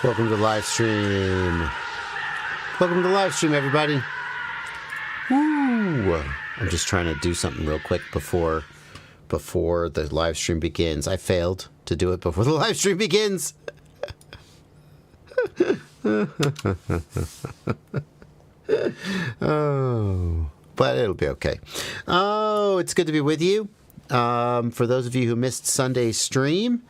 Welcome to Livestream. Welcome to Livestream, everybody. Woo! I'm just trying to do something real quick before the live stream begins. I failed to do it before the live stream begins. Oh, but it'll be okay. Oh, it's good to be with you. For those of you who missed Sunday's stream,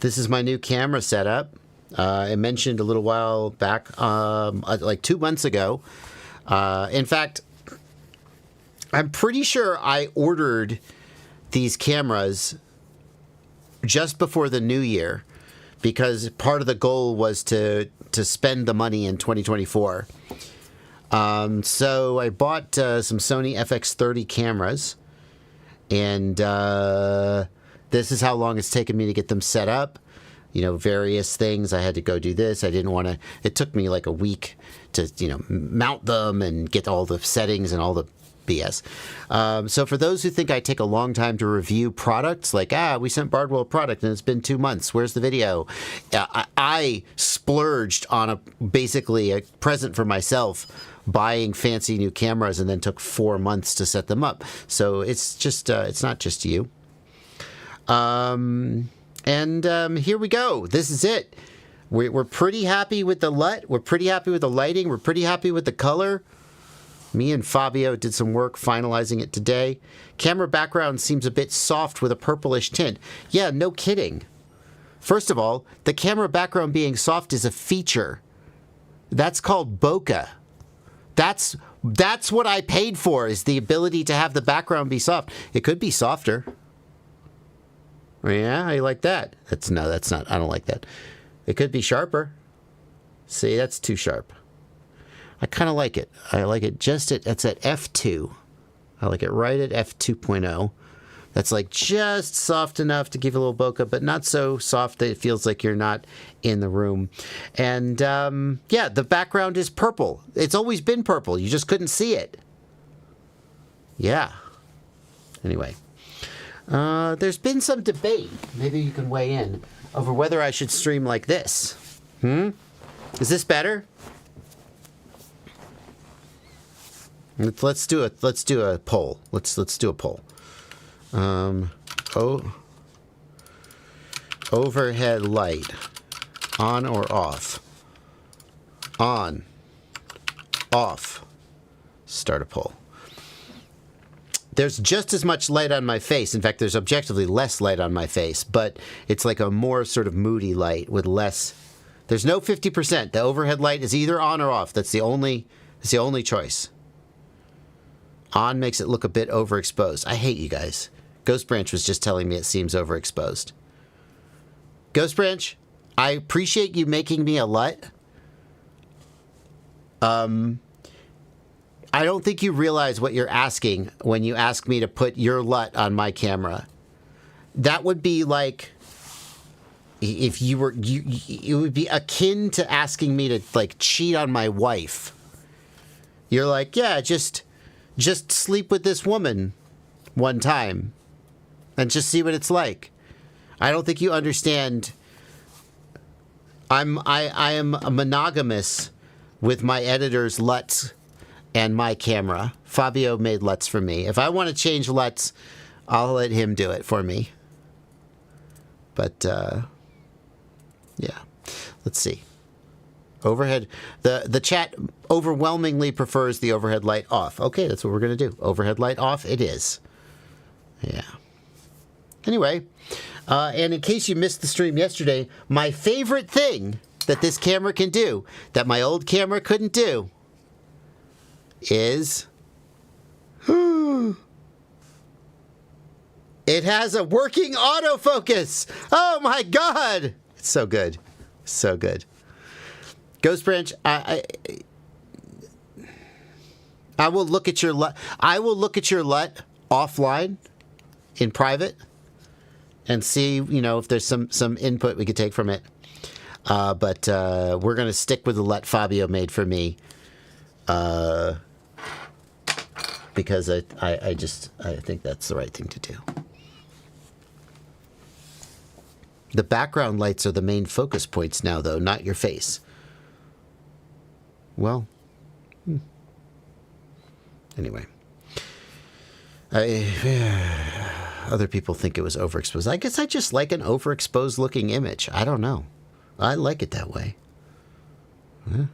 this is my new camera setup. I mentioned a little while back, like 2 months ago. In fact, I'm pretty sure I ordered these cameras just before the new year because part of the goal was to spend the money in 2024. So I bought some Sony FX30 cameras, and this is how long it's taken me to get them set up. You know, various things. I had to go do this. I didn't want to. It took me like a week to, mount them and get all the settings and all the BS. So for those who think I take a long time to review products, like, we sent Bardwell a product and it's been 2 months. Where's the video? I splurged on basically a present for myself, buying fancy new cameras, and then took 4 months to set them up. So it's just, it's not just you. And here we go. This is it. We're pretty happy with the LUT. We're pretty happy with the lighting. We're pretty happy with the color. Me and Fabio did some work finalizing it today. Camera background seems a bit soft with a purplish tint. Yeah, no kidding. First of all, the camera background being soft is a feature. That's called bokeh. That's what I paid for, is the ability to have the background be soft. It could be softer. Yeah, I like that. That's not. I don't like that. It could be sharper. See, that's too sharp. I kind of like it. I like it it's at f2. I like it right at f2.0. That's like just soft enough to give you a little bokeh, but not so soft that it feels like you're not in the room. And yeah, the background is purple. It's always been purple. You just couldn't see it. Yeah. Anyway. There's been some debate, maybe you can weigh in, over whether I should stream like this. Is this better? Let's do a poll. Let's do a poll. Overhead light, on or off? On. Off. Start a poll. There's just as much light on my face. In fact, there's objectively less light on my face, but it's like a more sort of moody light with less. There's no 50%. The overhead light is either on or off. That's the only choice. On makes it look a bit overexposed. I hate you guys. Ghost Branch was just telling me it seems overexposed. Ghost Branch, I appreciate you making me a LUT. I don't think you realize what you're asking when you ask me to put your LUT on my camera. That would be like if you were it would be akin to asking me to like cheat on my wife. You're like, yeah, just sleep with this woman one time and just see what it's like. I don't think you understand. I am monogamous with my editor's LUTs and my camera. Fabio made LUTs for me. If I want to change LUTs, I'll let him do it for me. But, yeah. Let's see. Overhead. The chat overwhelmingly prefers the overhead light off. Okay, that's what we're going to do. Overhead light off it is. Yeah. Anyway, and in case you missed the stream yesterday, my favorite thing that this camera can do, that my old camera couldn't do, is It has a working autofocus. Oh my God. It's so good. So good. Ghost Branch, I will look at your LUT. I will look at your LUT offline in private and see, if there's some input we could take from it. But we're going to stick with the LUT Fabio made for me. Because I think that's the right thing to do. The background lights are the main focus points now, though, not your face. Well, anyway. Other people think it was overexposed. I guess I just like an overexposed looking image. I don't know. I like it that way. Huh?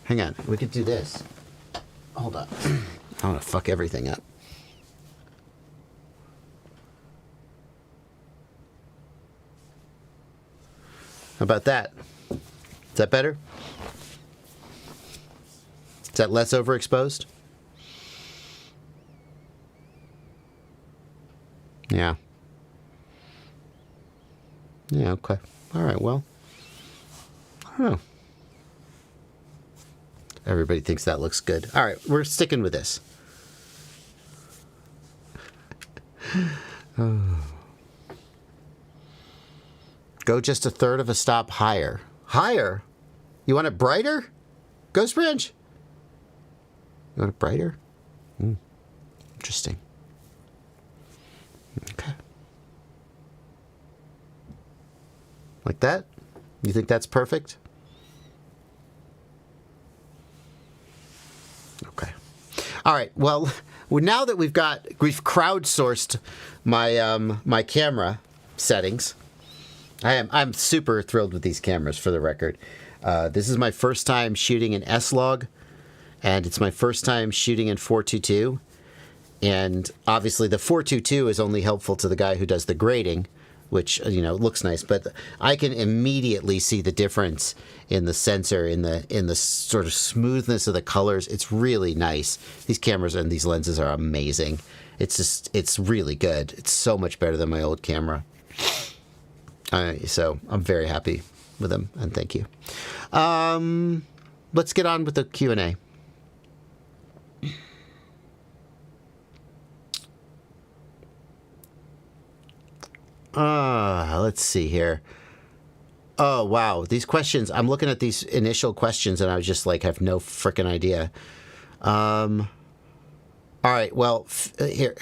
Hang on. We could do this. Hold on. I want to fuck everything up. How about that? Is that better? Is that less overexposed? Yeah. Yeah, okay. All right, well. I don't know. Everybody thinks that looks good. All right, we're sticking with this. Go just a third of a stop higher. Higher? You want it brighter? Ghost Branch? You want it brighter? Interesting. Okay. Like that? You think that's perfect? Okay. All right. Well, now that we've crowdsourced my my camera settings. I'm super thrilled with these cameras, for the record. This is my first time shooting in S-Log, and it's my first time shooting in 422. And obviously the 422 is only helpful to the guy who does the grading, which, looks nice. But I can immediately see the difference in the sensor, in the sort of smoothness of the colors. It's really nice. These cameras and these lenses are amazing. It's really good. It's so much better than my old camera. So I'm very happy with them, and thank you. Let's get on with the Q&A. Let's see here. Oh, wow. These questions, I'm looking at these initial questions, and I was just like, have no freaking idea. All right, well, here.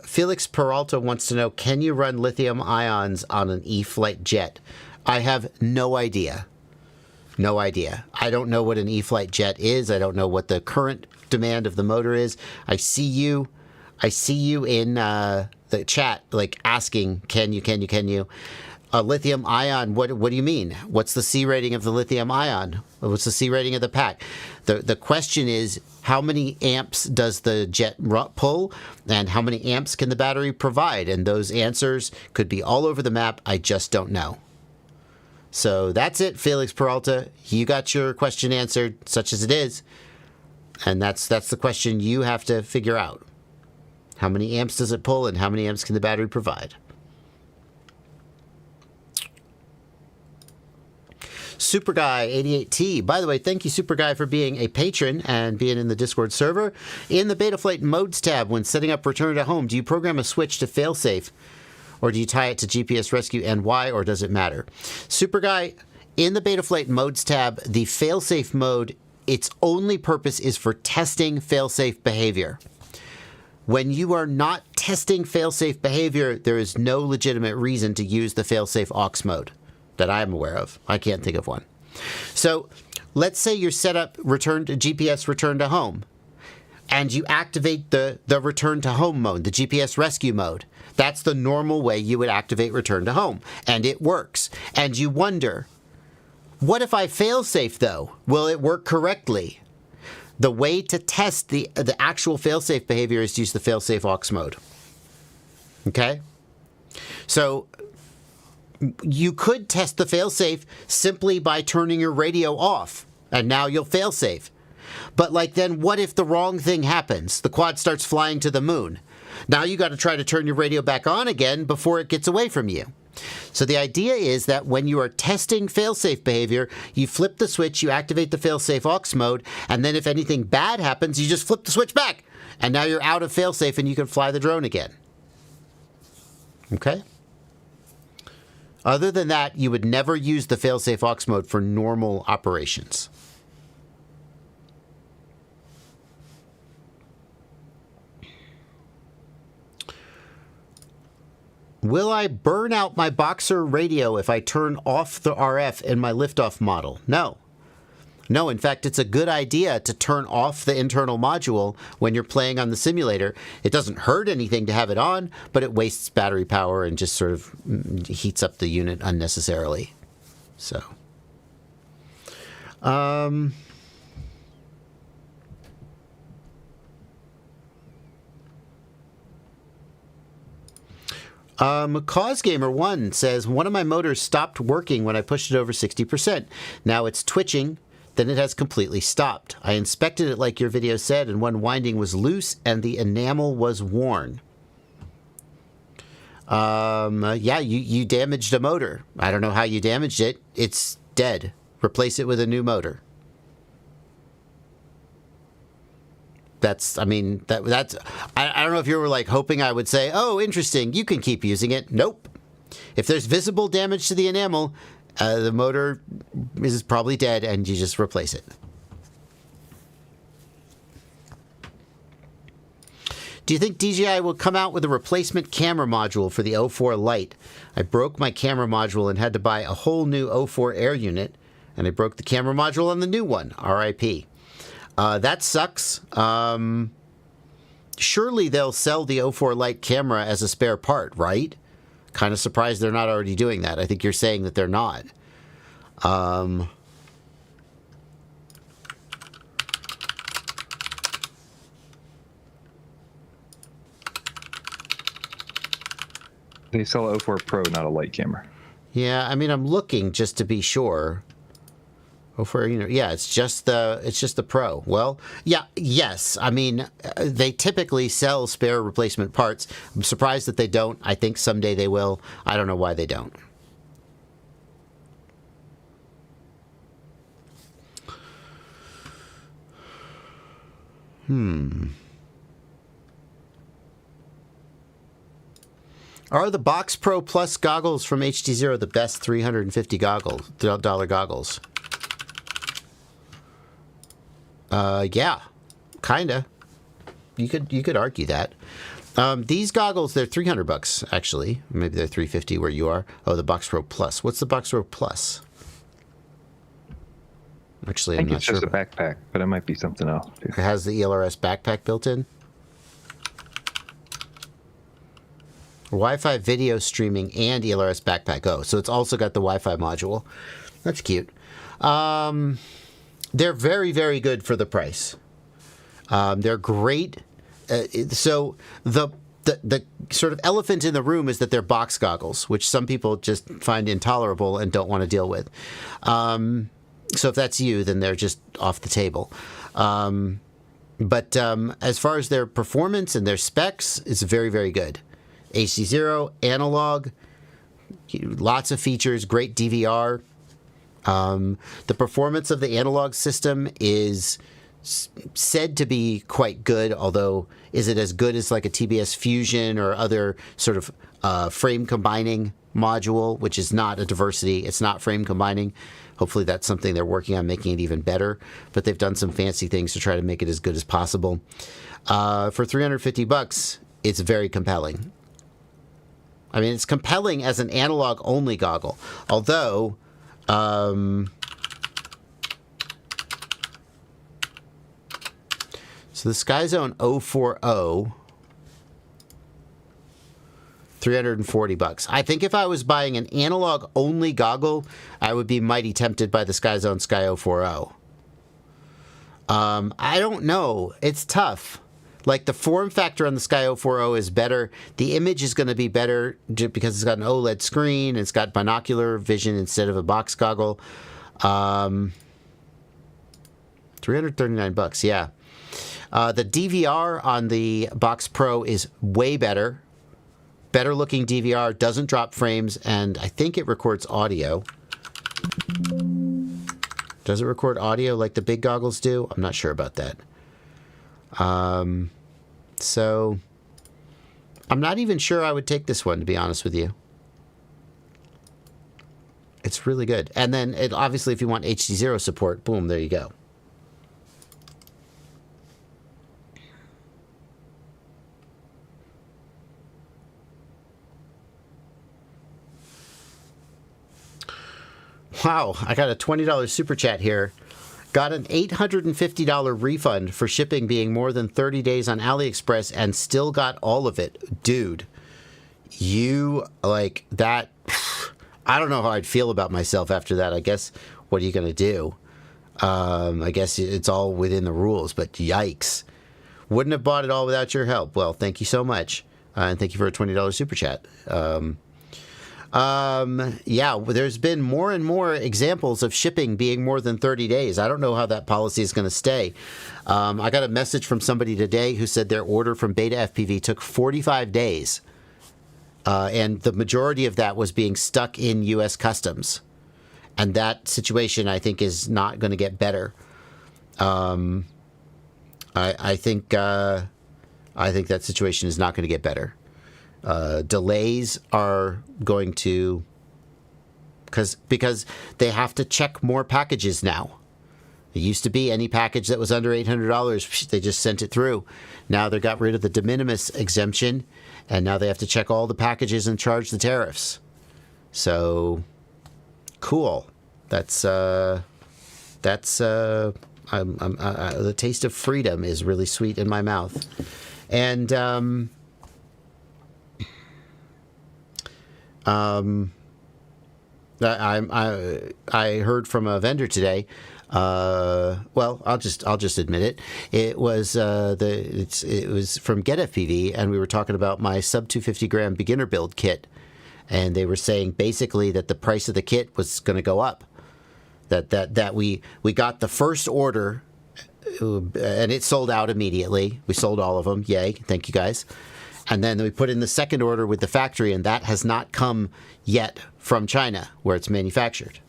Felix Peralta wants to know, can you run lithium ions on an E-flite jet? I have no idea. No idea. I don't know what an E-flite jet is. I don't know what the current demand of the motor is. I see you in the chat, like, asking, can you? A lithium ion, what do you mean? What's the C rating of the lithium ion? What's the C rating of the pack? The question is, how many amps does the jet pull, and how many amps can the battery provide? And those answers could be all over the map. I just don't know. So that's it, Felix Peralta. You got your question answered, such as it is. And that's the question you have to figure out. How many amps does it pull, and how many amps can the battery provide? Superguy88T. By the way, thank you, Superguy, for being a patron and being in the Discord server. In the Betaflight Modes tab, when setting up Return to Home, do you program a switch to failsafe, or do you tie it to GPS Rescue, and why, or does it matter? Superguy, in the Betaflight Modes tab, the failsafe mode, its only purpose is for testing failsafe behavior. When you are not testing failsafe behavior, there is no legitimate reason to use the failsafe aux mode that I'm aware of. I can't think of one. So let's say you're set up GPS return to home, and you activate the return to home mode, the GPS rescue mode. That's the normal way you would activate return to home, and it works. And you wonder, what if I failsafe though? Will it work correctly? The way to test the actual failsafe behavior is to use the failsafe aux mode. Okay? So you could test the failsafe simply by turning your radio off, and now you'll failsafe. But then what if the wrong thing happens? The quad starts flying to the moon. Now you got to try to turn your radio back on again before it gets away from you. So the idea is that when you are testing failsafe behavior, you flip the switch, you activate the failsafe aux mode, and then if anything bad happens, you just flip the switch back. And now you're out of failsafe and you can fly the drone again. Okay? Other than that, you would never use the failsafe aux mode for normal operations. Will I burn out my Boxer radio if I turn off the RF in my liftoff model? No. No, in fact, it's a good idea to turn off the internal module when you're playing on the simulator. It doesn't hurt anything to have it on, but it wastes battery power and just sort of heats up the unit unnecessarily. So, Cause Gamer 1 says, one of my motors stopped working when I pushed it over 60%. Now it's twitching, then it has completely stopped. I inspected it like your video said, and one winding was loose and the enamel was worn. Yeah, you damaged a motor. I don't know how you damaged it. It's dead. Replace it with a new motor. That's, I mean, that's, I don't know if you were like hoping I would say, oh, interesting, you can keep using it. Nope. If there's visible damage to the enamel, the motor is probably dead and you just replace it. Do you think DJI will come out with a replacement camera module for the O4 Lite? I broke my camera module and had to buy a whole new O4 Air unit, and I broke the camera module on the new one, RIP. That sucks. Surely they'll sell the O4 Lite camera as a spare part, right? Kind of surprised they're not already doing that. I think you're saying that they're not. They sell O4 Pro, not a Lite camera. Yeah, I mean, I'm looking just to be sure. Yeah, it's just the Pro. Well, yeah, yes. I mean, they typically sell spare replacement parts. I'm surprised that they don't. I think someday they will. I don't know why they don't. Are the Box Pro Plus goggles from HD0 the best $350 dollar goggles? Yeah, kinda. You could argue that. These goggles, they're $300 actually. Maybe they're $350 where you are. Oh, the Box Pro Plus. What's the Box Pro Plus? Actually, I'm not sure. I think it's just a backpack, but it might be something else too. It has the ELRS backpack built in. Wi-Fi video streaming and ELRS backpack. Oh, so it's also got the Wi-Fi module. That's cute. They're very, very good for the price. They're great. So the sort of elephant in the room is that they're box goggles, which some people just find intolerable and don't want to deal with. So if that's you, then they're just off the table. But as far as their performance and their specs, it's very, very good. HD0, analog, lots of features, great DVR. The performance of the analog system is said to be quite good, although is it as good as like a TBS Fusion or other sort of frame combining module, which is not a diversity, it's not frame combining. Hopefully that's something they're working on making it even better, but they've done some fancy things to try to make it as good as possible. For $350, it's very compelling. I mean, it's compelling as an analog-only goggle, although so the SkyZone 040, $340. I think if I was buying an analog-only goggle, I would be mighty tempted by the SkyZone Sky 040. I don't know. It's tough. Like, the form factor on the Sky 040 is better. The image is going to be better because it's got an OLED screen. It's got binocular vision instead of a box goggle. $339, yeah. The DVR on the Box Pro is way better. Better looking DVR, doesn't drop frames, and I think it records audio. Does it record audio like the big goggles do? I'm not sure about that. So I'm not even sure I would take this one, to be honest with you. It's really good. And then, obviously, if you want HD0 support, boom, there you go. Wow, I got a $20 super chat here. Got an $850 refund for shipping being more than 30 days on AliExpress and still got all of it. Dude, you, like, that... I don't know how I'd feel about myself after that. I guess, what are you going to do? I guess it's all within the rules, but yikes. Wouldn't have bought it all without your help. Well, thank you so much. And thank you for a $20 super chat. Yeah, there's been more and more examples of shipping being more than 30 days. I don't know how that policy is going to stay. I got a message from somebody today who said their order from Beta FPV took 45 days. And the majority of that was being stuck in U.S. Customs. And that situation, I think, is not going to get better. I think that situation is not going to get better. Delays are going to, because they have to check more packages now. It used to be any package that was under $800, they just sent it through. Now they got rid of the de minimis exemption, and now they have to check all the packages and charge the tariffs. So, cool. That's the taste of freedom is really sweet in my mouth, and I heard from a vendor today. Well, I'll just admit it. It was it was from Get FPV, and we were talking about my sub 250 gram beginner build kit, and they were saying basically that the price of the kit was going to go up. That we got the first order, and it sold out immediately. We sold all of them. Yay! Thank you guys. And then we put in the second order with the factory, and that has not come yet from China, where it's manufactured.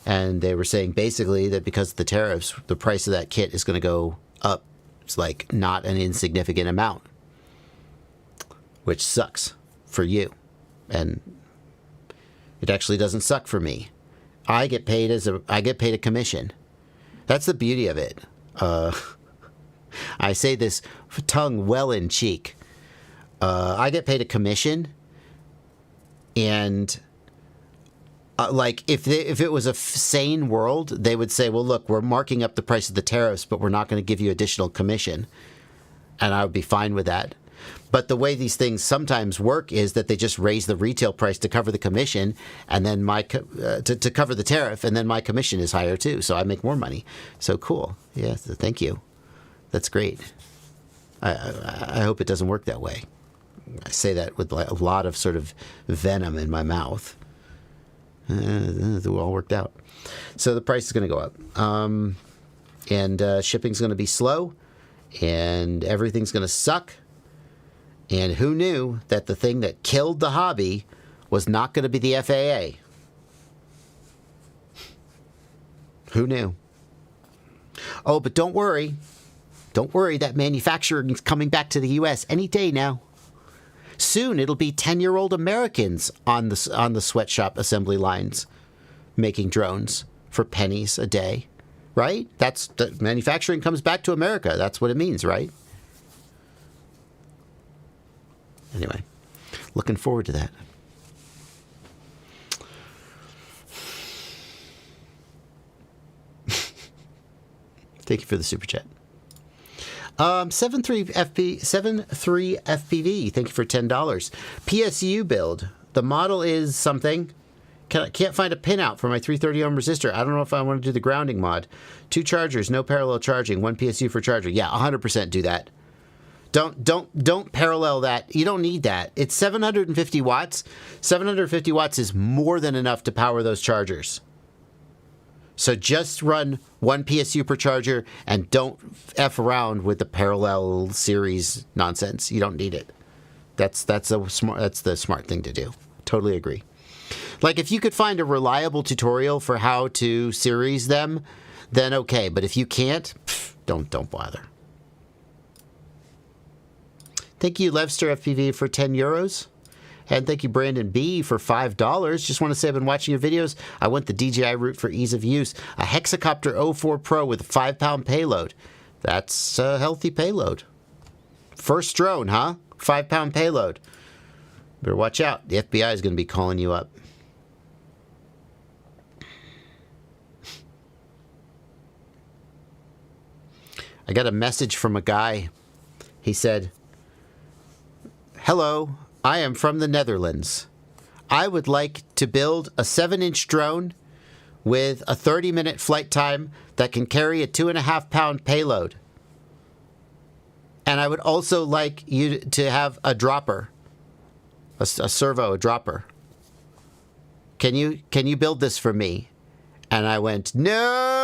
And they were saying basically that because of the tariffs, the price of that kit is going to go up. It's like not an insignificant amount, which sucks for you. And it actually doesn't suck for me. I get paid a commission. That's the beauty of it. I say this tongue well in cheek. I get paid a commission, and like if it was a sane world, they would say, well, look, we're marking up the price of the tariffs, but we're not going to give you additional commission, and I would be fine with that. But the way these things sometimes work is that they just raise the retail price to cover the commission, and then to cover the tariff, and then my commission is higher too, so I make more money. So cool. Yeah, so thank you. That's great. I hope it doesn't work that way. I say that with a lot of sort of venom in my mouth. It all worked out. So the price is going to go up. And shipping's going to be slow. And everything's going to suck. And who knew that the thing that killed the hobby was not going to be the FAA? Who knew? Oh, but don't worry. Don't worry, that manufacturing is coming back to the U.S. any day now. Soon it'll be 10-year-old Americans on the sweatshop assembly lines making drones for pennies a day, right? That's the manufacturing comes back to America. That's what it means, right? Anyway, looking forward to that. Thank you for the super chat. 73 FPV, thank you for $10. PSU build. The model is something. Can't find a pinout for my 330 ohm resistor. I don't know if I want to do the grounding mod. 2 chargers, no parallel charging, 1 PSU for charger. Yeah, 100% do that. Don't parallel that. You don't need that. It's 750 watts. 750 watts is more than enough to power those chargers. So just run one PSU per charger and don't F around with the parallel series nonsense. You don't need it. That's the smart thing to do. Totally agree. Like if you could find a reliable tutorial for how to series them, then okay. But if you can't, don't bother. Thank you, Levster FPV, for 10 euros. And thank you, Brandon B, for $5. Just want to say I've been watching your videos. I went the DJI route for ease of use. A Hexacopter 04 Pro with a 5-pound payload. That's a healthy payload. First drone, huh? 5-pound payload. Better watch out. The FBI is going to be calling you up. I got a message from a guy. He said, "Hello, I am from the Netherlands. I would like to build a 7-inch drone with a 30-minute flight time that can carry a 2.5-pound payload. And I would also like you to have a dropper, a servo, a dropper. Can you build this for me?" And I went, "No!"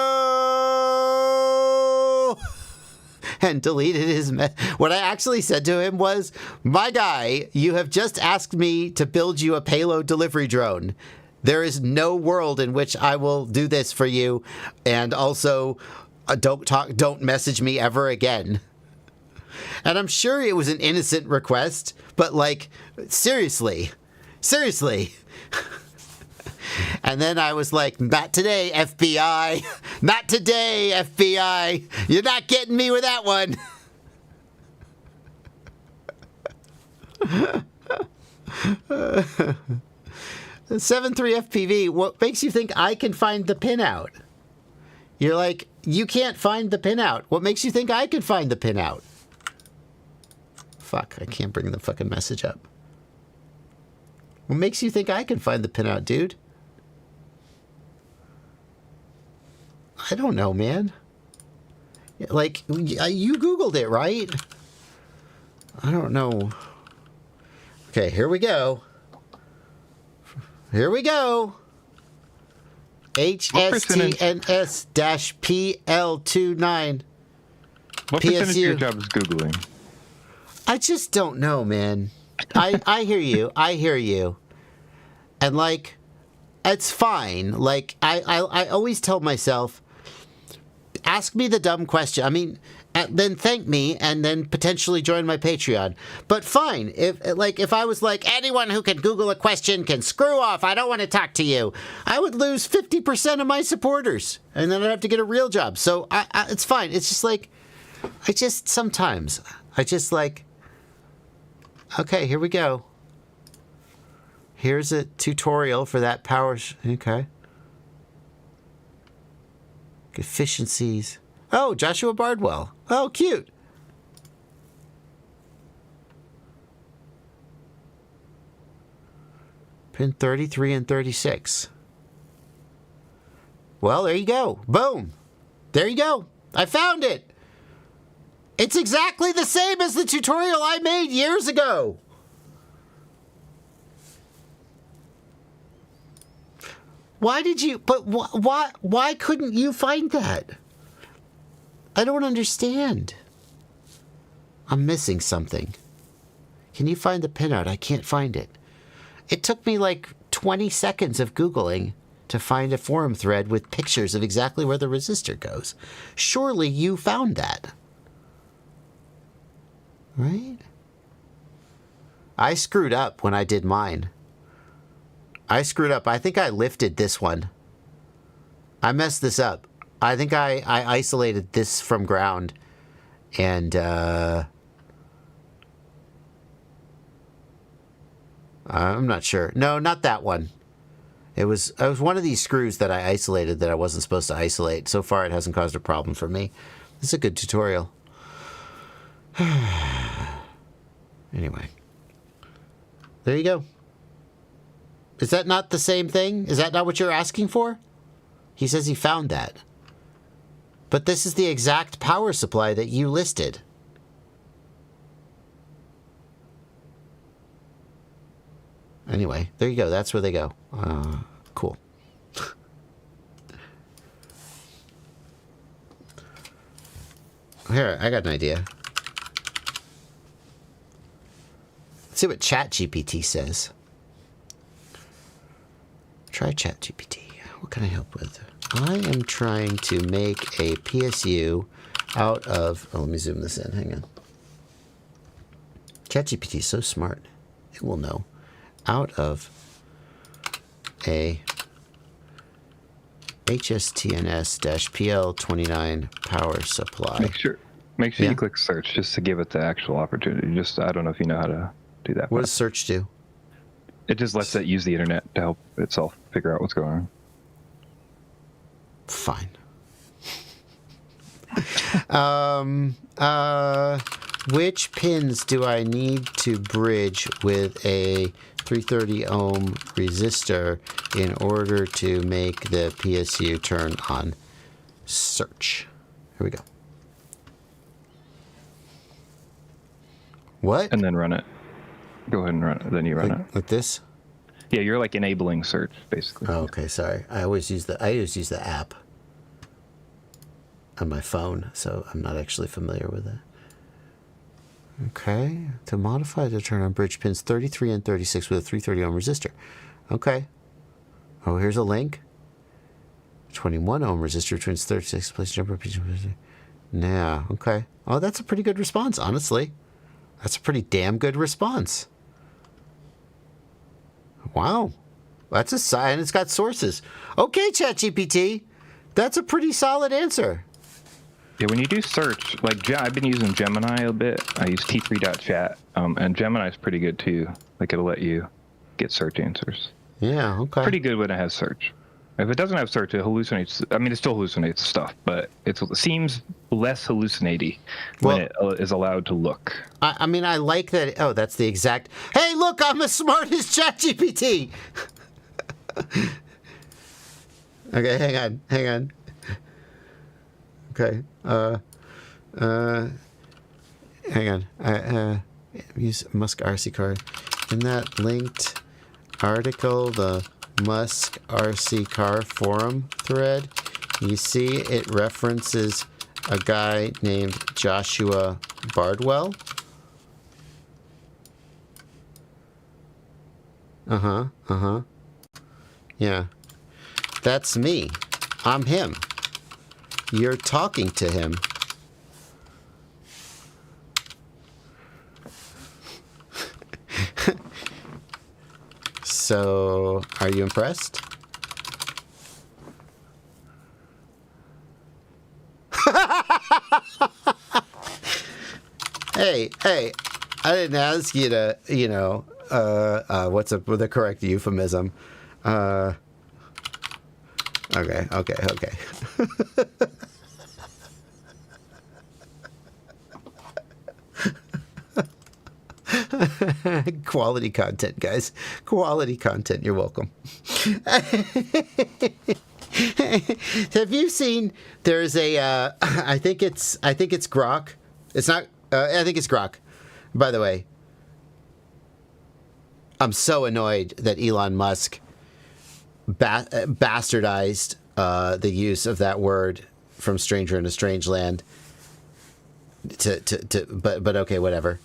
and deleted his What I actually said to him was, "My guy, you have just asked me to build you a payload delivery drone. There is no world in which I will do this for you, and also don't message me ever again." And I'm sure it was an innocent request, but like, seriously. And then I was like, "Not today, FBI. Not today, FBI. You're not getting me with that one." 7.3 FPV, what makes you think I can find the pinout? You're like, you can't find the pinout. What makes you think I can find the pinout? Fuck, I can't bring the fucking message up. What makes you think I can find the pinout, dude? I don't know, man. Like, you Googled it, right? I don't know. Okay, here we go. HSTNS-PL29. What percentage of your job is Googling? I just don't know, man. I hear you. And like, it's fine. Like, I always tell myself, ask me the dumb question. I mean, then thank me and then potentially join my Patreon. But fine. If I was like, anyone who can Google a question can screw off, I don't want to talk to you, I would lose 50% of my supporters. And then I'd have to get a real job. So it's fine. It's just like, sometimes like, okay, here we go. Here's a tutorial for that power. Okay. Efficiencies. Oh, Joshua Bardwell. Oh, cute. Pin 33 and 36. Well, there you go. Boom. There you go. I found it. It's exactly the same as the tutorial I made years ago. Why did you... But why couldn't you find that? I don't understand. I'm missing something. Can you find the pinout? I can't find it. It took me like 20 seconds of Googling to find a forum thread with pictures of exactly where the resistor goes. Surely you found that. Right? I screwed up when I did mine. I screwed up. I think I lifted this one. I messed this up. I think I isolated this from ground. And, I'm not sure. No, not that one. It was one of these screws that I isolated that I wasn't supposed to isolate. So far, it hasn't caused a problem for me. This is a good tutorial. Anyway. There you go. Is that not the same thing? Is that not what you're asking for? He says he found that. But this is the exact power supply that you listed. Anyway, there you go. That's where they go. Cool. Here, I got an idea. Let's see what ChatGPT says. Try ChatGPT. What can I help with? I am trying to make a PSU out of... Oh, let me zoom this in. Hang on. ChatGPT is so smart. It will know. Out of a HSTNS-PL29 power supply. Make sure you click search just to give it the actual opportunity. Just, I don't know if you know how to do that. What does search do? It just lets it use the internet to help itself figure out what's going Fine. Which pins do I need to bridge with a 330 ohm resistor in order to make the PSU turn on? Search. Here we go. What? And then run it. Go ahead and run it. Then you run it. Like this? Yeah, you're like enabling search, basically. Oh, okay, sorry. I always use the app on my phone, so I'm not actually familiar with it. Okay. To modify to turn on bridge pins 33 and 36 with a 330 ohm resistor. Okay. Oh, here's a link. 21 ohm resistor between 36 place jumper. Yeah, okay. Oh, that's a pretty good response, honestly. That's a pretty damn good response. Wow. That's a sign. And it's got sources. Okay, ChatGPT. That's a pretty solid answer. Yeah, when you do search, like I've been using Gemini a bit. I use t3.chat, and Gemini's pretty good too. Like it'll let you get search answers. Yeah, okay. Pretty good when it has search. If it doesn't have search, it hallucinates. I mean, it still hallucinates stuff, but it seems less hallucinating when it is allowed to look. I mean, I like that. Oh, that's the exact. Hey, look, I'm as smart as ChatGPT. Okay, hang on. Okay. Hang on. Use Musk RC card. In that linked article, the Musk RC car forum thread, you see it references a guy named Joshua Bardwell. Yeah. That's me. I'm him. You're talking to him. So, are you impressed? Hey, I didn't ask you to, what's the correct euphemism? Okay. Quality content, guys. Quality content. You're welcome. Have you seen? There's a. I think it's Grok. It's not. I think it's Grok. By the way, I'm so annoyed that Elon Musk bastardized the use of that word from Stranger in a Strange Land. But okay, whatever.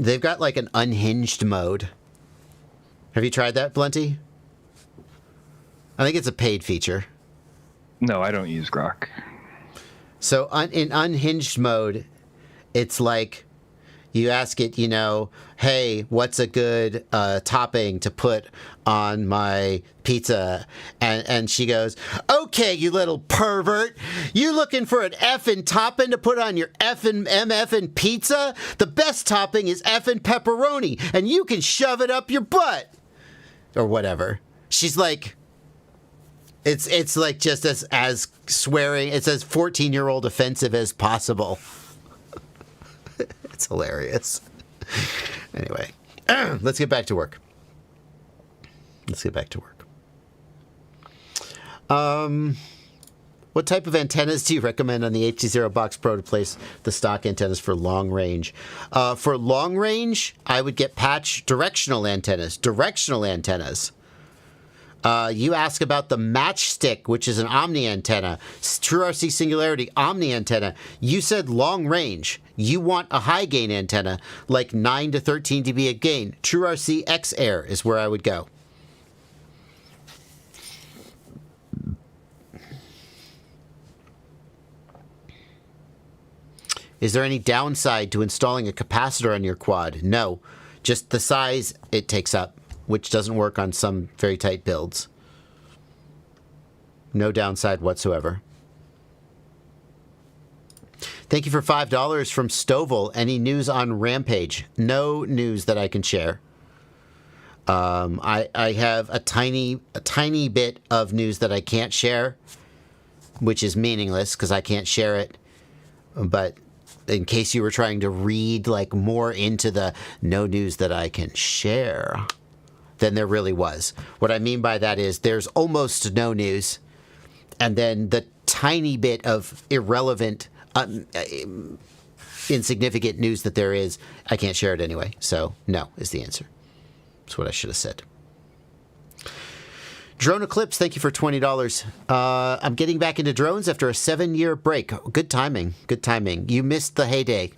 They've got like an unhinged mode. Have you tried that, Blunty? I think it's a paid feature. No, I don't use Grok. So in unhinged mode, it's like you ask it, hey, what's a good topping to put on my pizza? And she goes, okay, you little pervert. You looking for an effing topping to put on your effing MFing pizza? The best topping is effing pepperoni, and you can shove it up your butt. Or whatever. She's like... It's like just as swearing, it's as 14-year-old offensive as possible. It's hilarious. Anyway, let's get back to work. What type of antennas do you recommend on the HT0 Box Pro to place the stock antennas for long range? For long range, I would get patch directional antennas. You ask about the Matchstick, which is an Omni antenna. True RC Singularity, Omni antenna. You said long range. You want a high gain antenna, like 9 to 13 dB a gain. True RC X Air is where I would go. Is there any downside to installing a capacitor on your quad? No, just the size it takes up, which doesn't work on some very tight builds. No downside whatsoever. Thank you for $5 from Stovall. Any news on Rampage? No news that I can share. I have a tiny bit of news that I can't share, which is meaningless because I can't share it. But in case you were trying to read like more into the no news that I can share, then there really was. What I mean by that is there's almost no news, and then the tiny bit of irrelevant, insignificant news that there is, I can't share it anyway. So no is the answer. That's what I should have said. Drone Eclipse, thank you for $20. I'm getting back into drones after a 7-year break. Good timing. Good timing. You missed the heyday.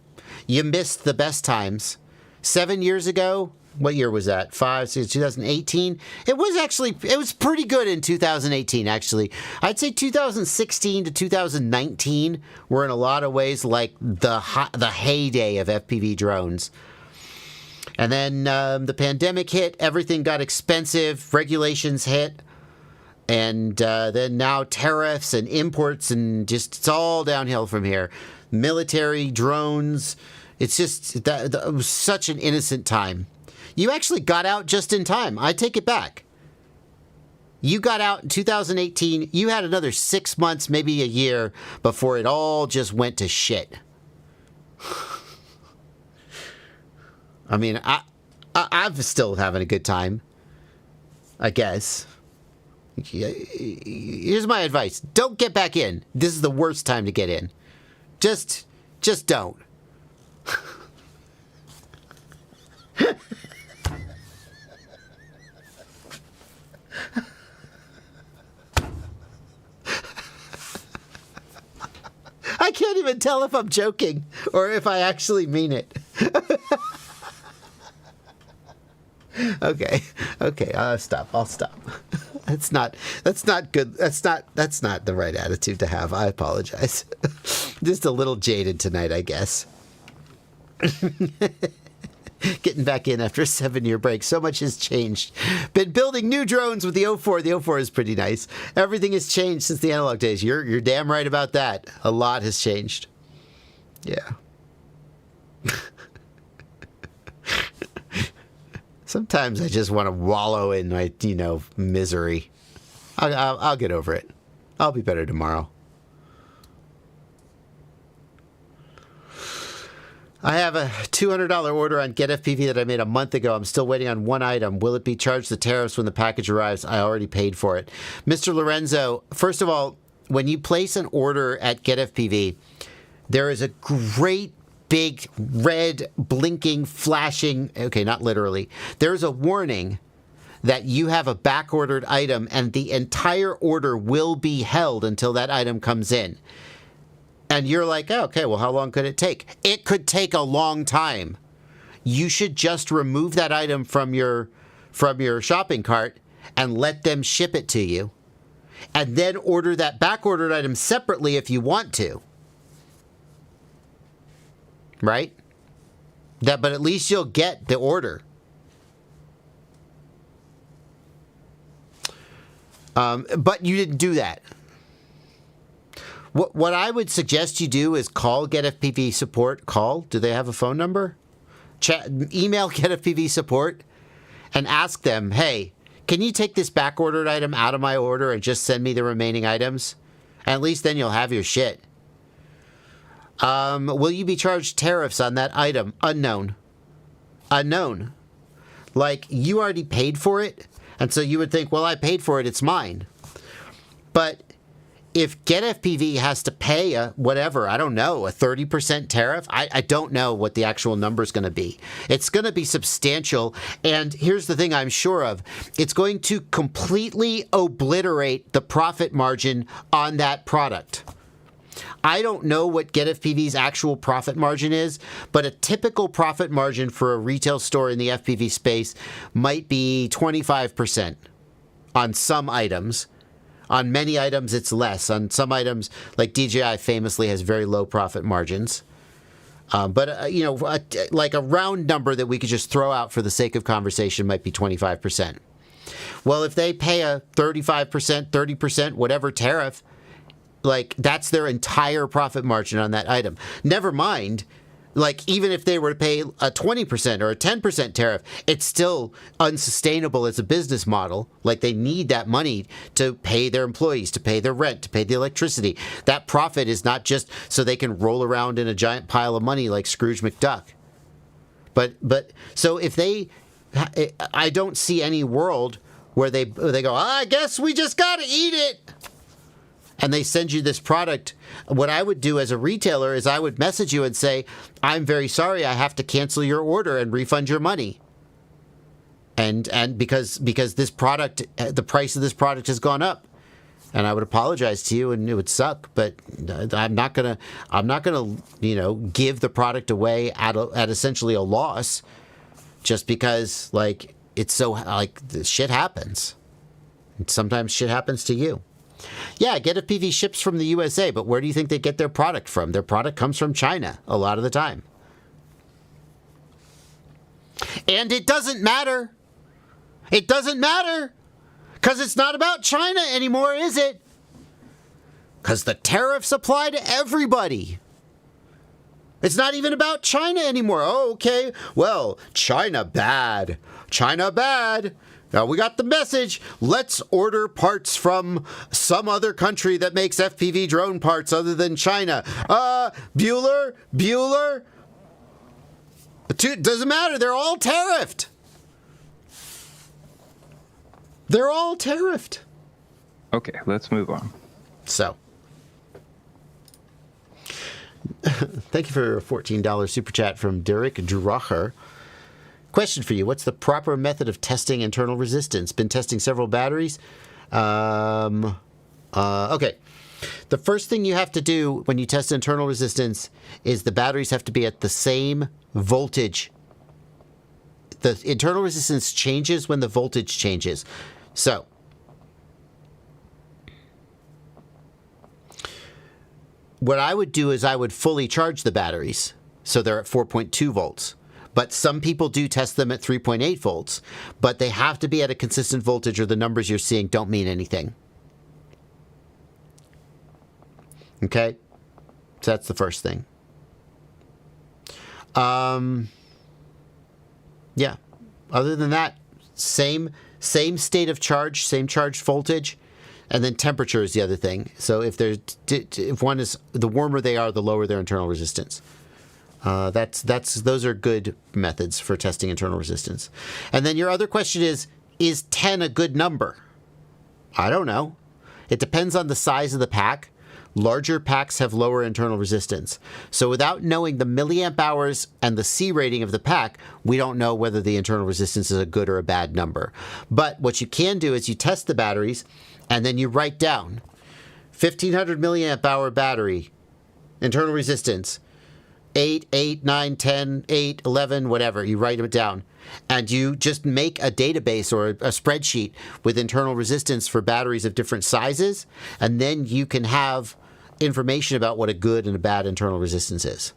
You missed the best times. 7 years ago, what year was that? 2018? It was pretty good in 2018, actually. I'd say 2016 to 2019 were in a lot of ways like the heyday of FPV drones. And then the pandemic hit, everything got expensive, regulations hit. And then now tariffs and imports, and just it's all downhill from here. Military, drones. It's just it was such an innocent time. You actually got out just in time. I take it back. You got out in 2018. You had another 6 months, maybe a year, before it all just went to shit. I mean, I'm still having a good time, I guess. Here's my advice. Don't get back in. This is the worst time to get in. Just don't. I can't even tell if I'm joking or if I actually mean it. Okay, I'll stop. That's not good. That's not the right attitude to have. I apologize. Just a little jaded tonight, I guess. Getting back in after a 7-year break. So much has changed. Been building new drones with the 04. The 04 is pretty nice. Everything has changed since the analog days. You're damn right about that. A lot has changed. Yeah. Sometimes I just want to wallow in my, misery. I'll get over it. I'll be better tomorrow. I have a $200 order on Get FPV that I made a month ago. I'm still waiting on one item. Will it be charged the tariffs when the package arrives? I already paid for it. Mr. Lorenzo, first of all, when you place an order at Get FPV, there is a great big red blinking flashing, okay, not literally, there's a warning that you have a back ordered item and the entire order will be held until that item comes in. And you're like, oh, okay, well, how long could it take? It could take a long time. You should just remove that item from your shopping cart and let them ship it to you, and then order that back ordered item separately if you want to. Right? But at least you'll get the order. But you didn't do that. What I would suggest you do is call Get FPV support. Call. Do they have a phone number? Email Get FPV support and ask them, hey, can you take this back ordered item out of my order and just send me the remaining items? And at least then you'll have your shit. Will you be charged tariffs on that item? Unknown. Like, you already paid for it, and so you would think, well, I paid for it, it's mine. But if GetFPV has to pay a 30% tariff, I don't know what the actual number is going to be. It's going to be substantial. And here's the thing I'm sure of. It's going to completely obliterate the profit margin on that product. I don't know what GetFPV's actual profit margin is, but a typical profit margin for a retail store in the FPV space might be 25% on some items. On many items, it's less. On some items, like DJI famously has very low profit margins. Like a round number that we could just throw out for the sake of conversation might be 25%. Well, if they pay a 35%, 30%, whatever tariff, like that's their entire profit margin on that item. Never mind, like even if they were to pay a 20% or a 10% tariff, it's still unsustainable as a business model. Like they need that money to pay their employees, to pay their rent, to pay the electricity. That profit is not just so they can roll around in a giant pile of money like Scrooge McDuck. But so if I don't see any world where they go, I guess we just gotta eat it. And they send you this product. What I would do as a retailer is I would message you and say, I'm very sorry, I have to cancel your order and refund your money. And because this product, the price of this product has gone up. And I would apologize to you and it would suck, but I'm not gonna give the product away at essentially a loss just because like it's so like shit happens. And sometimes shit happens to you. Yeah, GetFPV ships from the USA, but where do you think they get their product from? Their product comes from China a lot of the time. And it doesn't matter. It doesn't matter. Because it's not about China anymore, is it? Because the tariffs apply to everybody. It's not even about China anymore. Oh, okay. Well, China bad. China bad. Now we got the message. Let's order parts from some other country that makes FPV drone parts other than China. Bueller? Doesn't matter. They're all tariffed. They're all tariffed. Okay, let's move on. So, thank you for a $14 super chat from Derek Drucker. Question for you. What's the proper method of testing internal resistance? Been testing several batteries. Okay. The first thing you have to do when you test internal resistance is the batteries have to be at the same voltage. The internal resistance changes when the voltage changes. So, what I would do is I would fully charge the batteries so they're at 4.2 volts. But some people do test them at 3.8 volts, but they have to be at a consistent voltage or the numbers you're seeing don't mean anything. Okay? So that's the first thing. Yeah. Other than that, same state of charge, same charged voltage, and then temperature is the other thing. So if one is, the warmer they are, the lower their internal resistance. Those are good methods for testing internal resistance. And then your other question is 10 a good number? I don't know. It depends on the size of the pack. Larger packs have lower internal resistance. So without knowing the milliamp hours and the C rating of the pack, we don't know whether the internal resistance is a good or a bad number. But what you can do is you test the batteries and then you write down 1500 milliamp hour battery, internal resistance, 8, 8, 9, 10, 8, 11, whatever. You write it down. And you just make a database or a spreadsheet with internal resistance for batteries of different sizes. And then you can have information about what a good and a bad internal resistance is.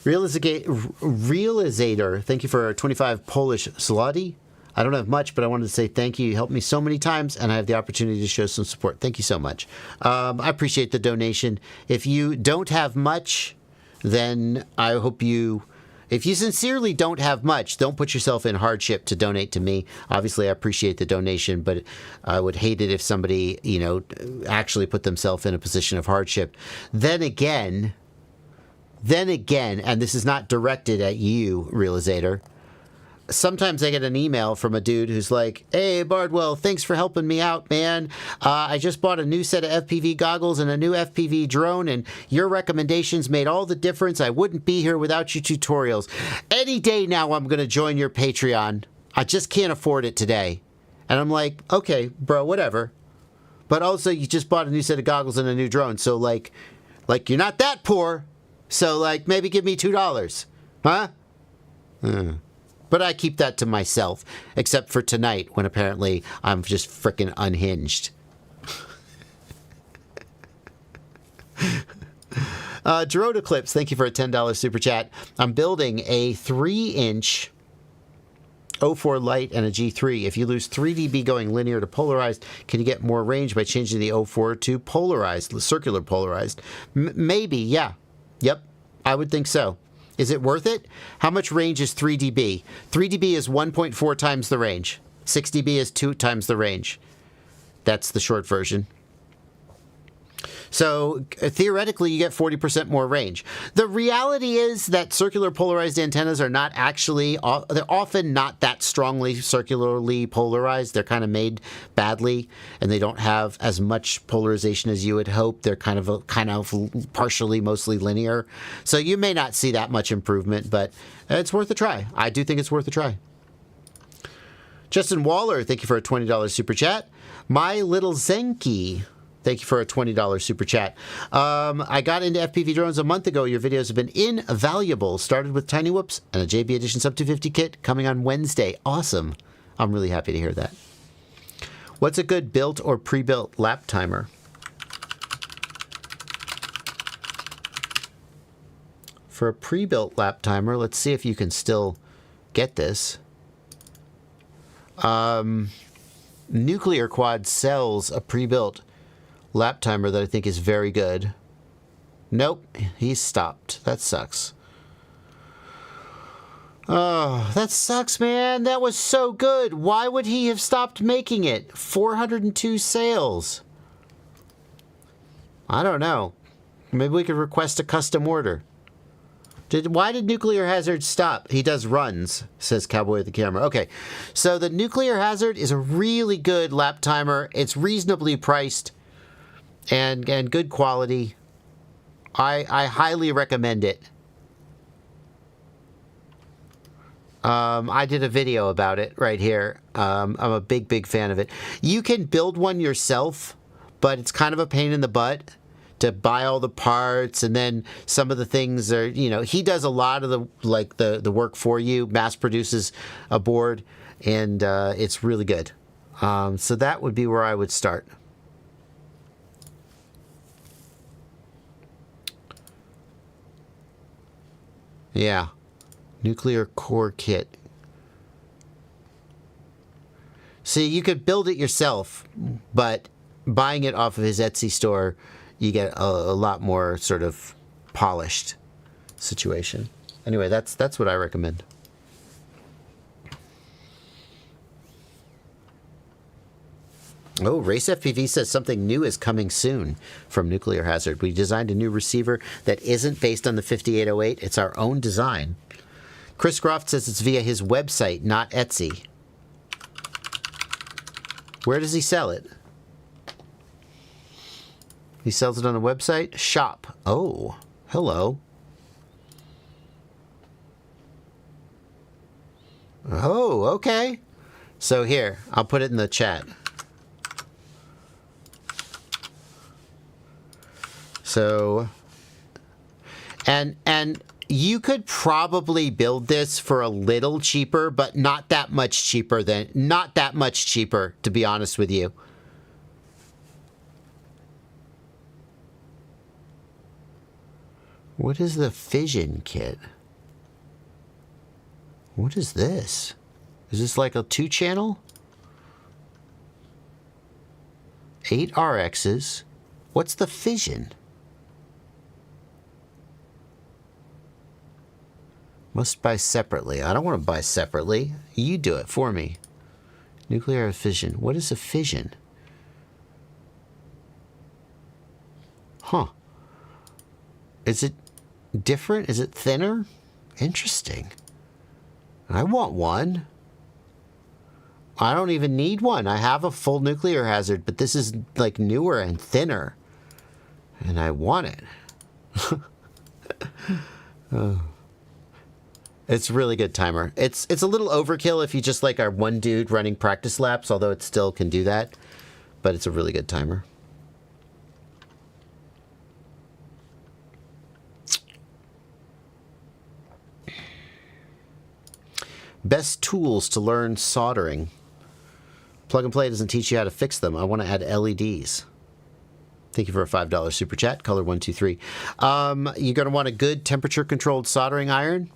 Realizator, thank you for 25 Polish zloty. I don't have much, but I wanted to say thank you. You helped me so many times, and I have the opportunity to show some support. Thank you so much. I appreciate the donation. If you don't have much, then I hope if you sincerely don't have much, don't put yourself in hardship to donate to me. Obviously, I appreciate the donation, but I would hate it if somebody, actually put themselves in a position of hardship. Then again, Then again, and this is not directed at you, Realizator, sometimes I get an email from a dude who's like, hey, Bardwell, thanks for helping me out, man. I just bought a new set of FPV goggles and a new FPV drone, and your recommendations made all the difference. I wouldn't be here without your tutorials. Any day now, I'm going to join your Patreon. I just can't afford it today. And I'm like, okay, bro, whatever. But also, you just bought a new set of goggles and a new drone, so like you're not that poor. So, like, maybe give me $2. Huh? But I keep that to myself, except for tonight, when apparently I'm just frickin' unhinged. Gerode Eclipse, thank you for a $10 super chat. I'm building a 3-inch 04 Lite and a G3. If you lose 3 dB going linear to polarized, can you get more range by changing the 04 to polarized, circular polarized? Maybe, yeah. Yep, I would think so. Is it worth it? How much range is 3 dB? 3 dB is 1.4 times the range. 6 dB is 2 times the range. That's the short version. So theoretically, you get 40% more range. The reality is that circular polarized antennas are not actually, they're often not that strongly circularly polarized. They're kind of made badly, and they don't have as much polarization as you would hope. They're kind of partially, mostly linear. So you may not see that much improvement, but it's worth a try. I do think it's worth a try. Justin Waller, thank you for a $20 super chat. My Little Zenki, thank you for a $20 super chat. I got into FPV drones a month ago. Your videos have been invaluable. Started with Tiny Whoops and a JB Edition Sub 250 kit coming on Wednesday. Awesome. I'm really happy to hear that. What's a good built or pre-built lap timer? For a pre-built lap timer, let's see if you can still get this. Nuclear Quad sells a pre-built lap timer that I think is very good. Nope, he's stopped. That sucks. Oh, that sucks, man. That was so good. Why would he have stopped making it? 402 sales. I don't know. Maybe we could request a custom order. Why did Nuclear Hazard stop? He does runs, says Cowboy at the camera. Okay, so the Nuclear Hazard is a really good lap timer. It's reasonably priced and good quality. I highly recommend it. I did a video about it right here. I'm a big fan of it. You can build one yourself, but it's kind of a pain in the butt to buy all the parts, and then some of the things are, he does a lot of the work for you, mass produces a board, and it's really good. So that would be where I would start. Yeah. Nuclear core kit. See, you could build it yourself, but buying it off of his Etsy store, you get a lot more sort of polished situation. Anyway, that's what I recommend. Oh, Race FPV says something new is coming soon from Nuclear Hazard. We designed a new receiver that isn't based on the 5808. It's our own design. Chris Groft says it's via his website, not Etsy. Where does he sell it? He sells it on a website? Shop. Oh, hello. Oh, okay. So here, I'll put it in the chat. So, and you could probably build this for a little cheaper, but not that much cheaper, to be honest with you. What is the fission kit? What is this? Is this like a 2-channel? 8 RXs. What's the fission? Must buy separately. I don't want to buy separately. You do it for me. Nuclear fission. What is a fission? Huh. Is it different? Is it thinner? Interesting. I want one. I don't even need one. I have a full nuclear hazard, but this is like newer and thinner. And I want it. It's a really good timer. It's a little overkill if you just like are one dude running practice laps, although it still can do that. But it's a really good timer. Best tools to learn soldering. Plug and Play doesn't teach you how to fix them. I want to add LEDs. Thank you for a $5 super chat. Color 123. You're going to want a good temperature-controlled soldering iron,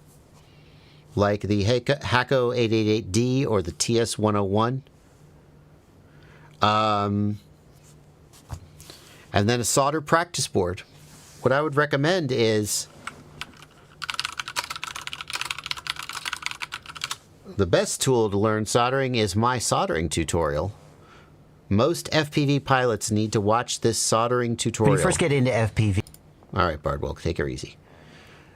like the Hakko 888D or the TS101. And then a solder practice board. What I would recommend is the best tool to learn soldering is my soldering tutorial. Most FPV pilots need to watch this soldering tutorial. When you first get into FPV. All right, Bardwell, take her easy.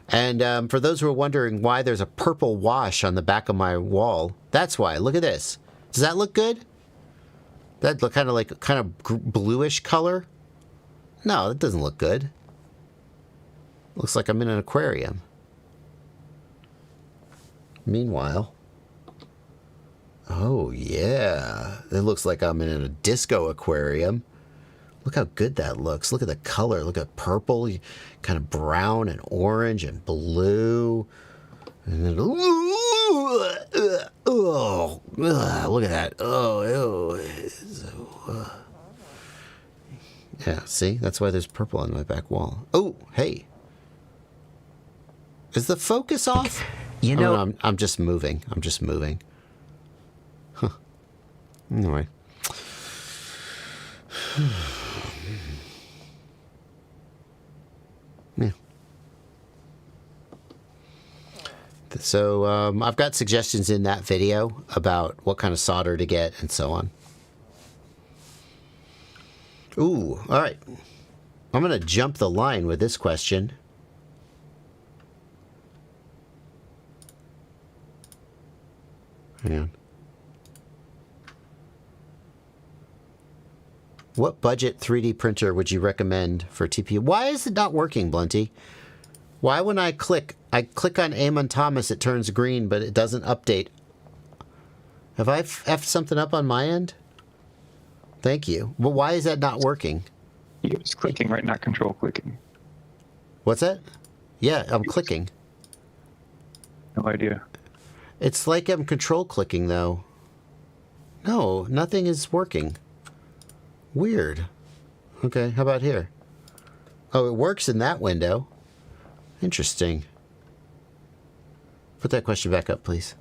And for those who are wondering why there's a purple wash on the back of my wall, that's why. Look at this. Does that look good? That look kind of bluish color? No, that doesn't look good. Looks like I'm in an aquarium. Meanwhile, oh yeah, it looks like I'm in a disco aquarium. Look how good that looks. Look at the color. Look at purple, kind of brown and orange and blue. And then, look at that. Oh, ew. Yeah, see? That's why there's purple on my back wall. Oh, hey. Is the focus off? You know, Oh, no, I'm just moving. I'm just moving. Huh. Anyway. Yeah. So I've got suggestions in that video about what kind of solder to get and so on. Ooh, all right. I'm going to jump the line with this question. Hang on. What budget 3D printer would you recommend for TPU? Why is it not working, Blunty? Why when I click on Amon Thomas, it turns green, but it doesn't update? Have I effed something up on my end? Thank you. Well, why is that not working? You're just clicking, right? Not control clicking. What's that? Yeah, I'm clicking. No idea. It's like I'm control clicking, though. No, nothing is working. Weird. Okay, how about here? Oh, it works in that window. Interesting. Put that question back up, please.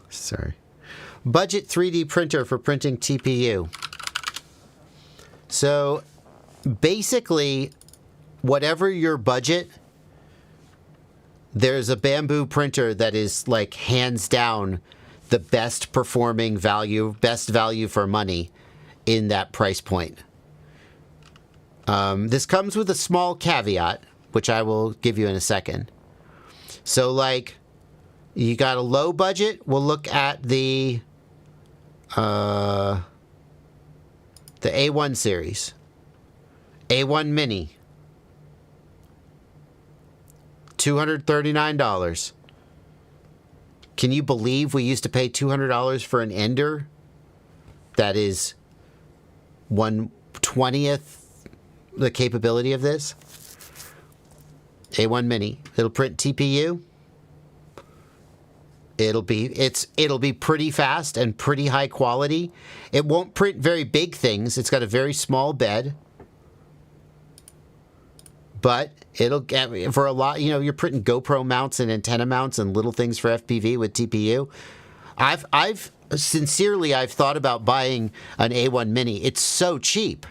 Sorry. Budget 3D printer for printing TPU. So, basically, whatever your budget, there's a Bamboo printer that is like hands down the best performing value, best value for money in that price point. This comes with a small caveat, which I will give you in a second. So like, you got a low budget, we'll look at the A1 series. A1 Mini. $239. Can you believe we used to pay $200 for an Ender that is 1/20th the capability of this? A1 Mini. It'll print TPU. It'll be pretty fast and pretty high quality. It won't print very big things. It's got a very small bed. But it'll get, for a lot, you know, you're printing GoPro mounts and antenna mounts and little things for FPV with TPU. I've sincerely thought about buying an A1 Mini. It's so cheap.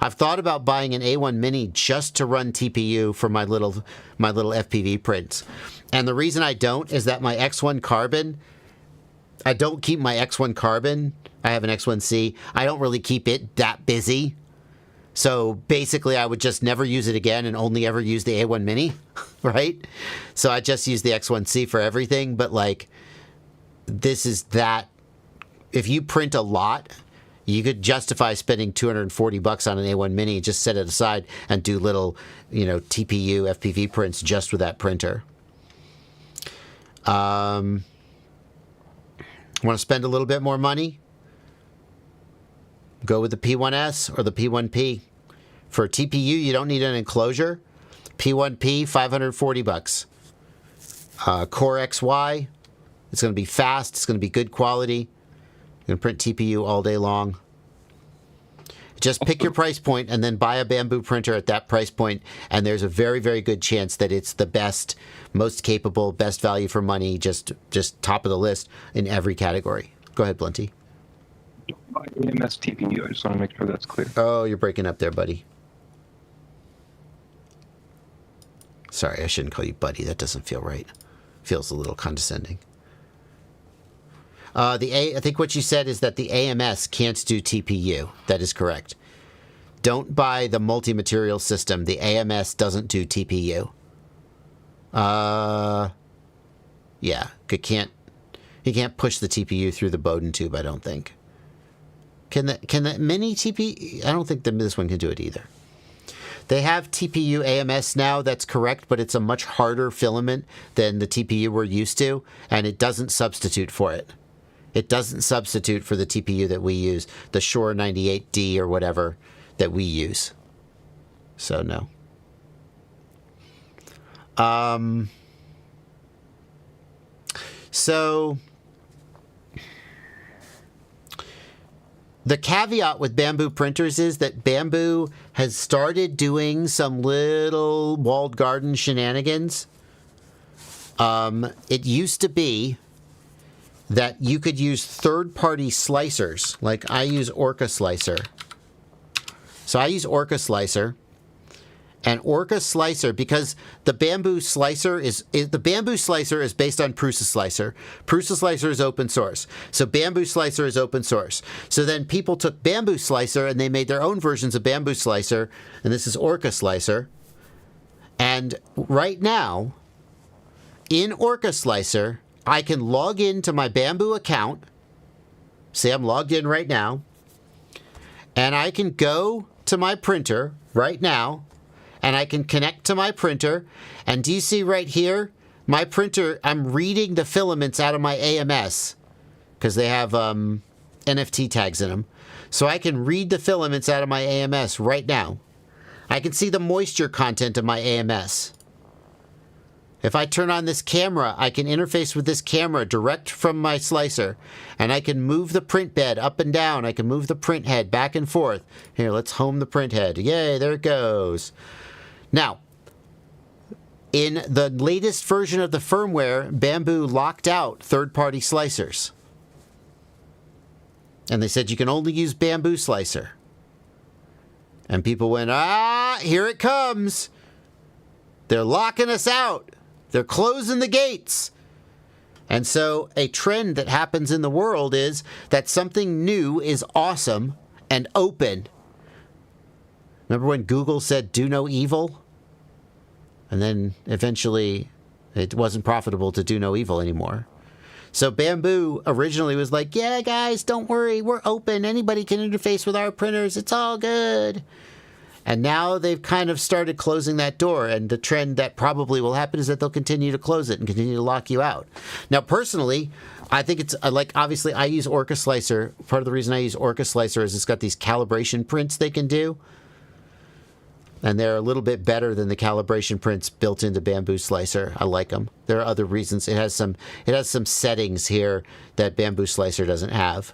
I've thought about buying an A1 Mini just to run TPU for my little FPV prints. And the reason I don't is that my X1 Carbon, I don't keep my X1 Carbon. I have an X1C. I don't really keep it that busy. So basically, I would just never use it again and only ever use the A1 Mini, right? So I just use the X1C for everything. But like, this is that. If you print a lot, you could justify spending $240 on an A1 Mini, just set it aside and do little, TPU, FPV prints just with that printer. Want to spend a little bit more money? Go with the P1S or the P1P. For TPU, you don't need an enclosure. P1P, $540. Core XY, it's going to be fast. It's going to be good quality. You can print TPU all day long. Just pick your price point and then buy a Bamboo printer at that price point, and there's a very, very good chance that it's the best, most capable, best value for money, just top of the list in every category. Go ahead, Blunty. AMS TPU. I just want to make sure that's clear. Oh, you're breaking up there, buddy. Sorry, I shouldn't call you buddy. That doesn't feel right. Feels a little condescending. I think what you said is that the AMS can't do TPU. That is correct. Don't buy the multi-material system. The AMS doesn't do TPU. Yeah, you can't push the TPU through the Bowden tube, I don't think. Can the mini TPU? I don't think this one can do it either. They have TPU AMS now, that's correct, but it's a much harder filament than the TPU we're used to, and it doesn't substitute for it. It doesn't substitute for the TPU that we use, the Shure 98D or whatever that we use. So, no. So, the caveat with Bamboo printers is that Bamboo has started doing some little walled garden shenanigans. It used to be that you could use third-party slicers. Like I use Orca Slicer. So I use Orca Slicer. And Orca Slicer, because the Bamboo Slicer is based on Prusa Slicer. Prusa Slicer is open source. So Bamboo Slicer is open source. So then people took Bamboo Slicer and they made their own versions of Bamboo Slicer. And this is Orca Slicer. And right now, in Orca Slicer, I can log into my Bamboo account. See, I'm logged in right now. And I can go to my printer right now. And I can connect to my printer. And do you see right here? My printer, I'm reading the filaments out of my AMS. Because they have NFT tags in them. So I can read the filaments out of my AMS right now. I can see the moisture content of my AMS. If I turn on this camera, I can interface with this camera direct from my slicer. And I can move the print bed up and down. I can move the print head back and forth. Here, let's home the print head. Yay, there it goes. Now, in the latest version of the firmware, Bamboo locked out third-party slicers. And they said you can only use Bamboo Slicer. And people went, here it comes. They're locking us out. They're closing the gates. And so a trend that happens in the world is that something new is awesome and open. Remember when Google said, do no evil? And then eventually it wasn't profitable to do no evil anymore. So Bamboo originally was like, yeah, guys, don't worry. We're open. Anybody can interface with our printers. It's all good. And now they've kind of started closing that door. And the trend that probably will happen is that they'll continue to close it and continue to lock you out. Now, personally, I think it's like, obviously, I use Orca Slicer. Part of the reason I use Orca Slicer is it's got these calibration prints they can do. And they're a little bit better than the calibration prints built into Bamboo Slicer. I like them. There are other reasons. It has some settings here that Bamboo Slicer doesn't have.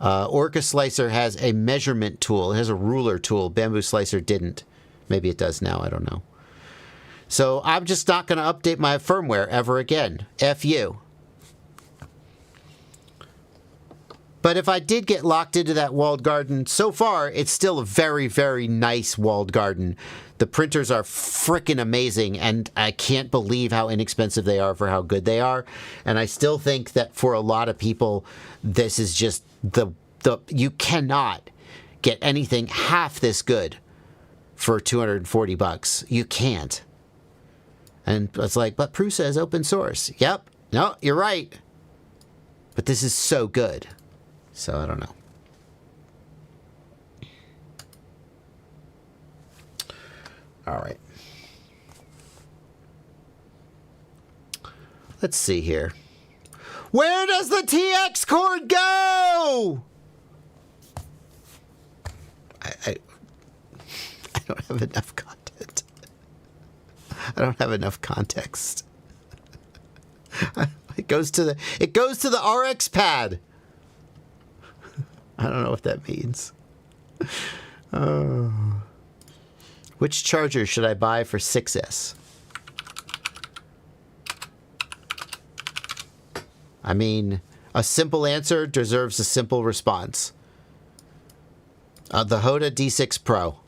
Orca Slicer has a measurement tool. It has a ruler tool. Bamboo Slicer didn't. Maybe it does now. I don't know. So I'm just not going to update my firmware ever again. F you. But if I did get locked into that walled garden, so far, it's still a very, very nice walled garden. The printers are freaking amazing, and I can't believe how inexpensive they are for how good they are. And I still think that for a lot of people, this is just you cannot get anything half this good for $240. You can't. And it's like, but Prusa says open source. Yep. No, you're right. But this is so good. So I don't know. All right. Let's see here. Where does the TX cord go? I don't have enough content. I don't have enough context. It goes to the RX pad. I don't know what that means. Which charger should I buy for 6S? I mean, a simple answer deserves a simple response. The Hoda D6 Pro.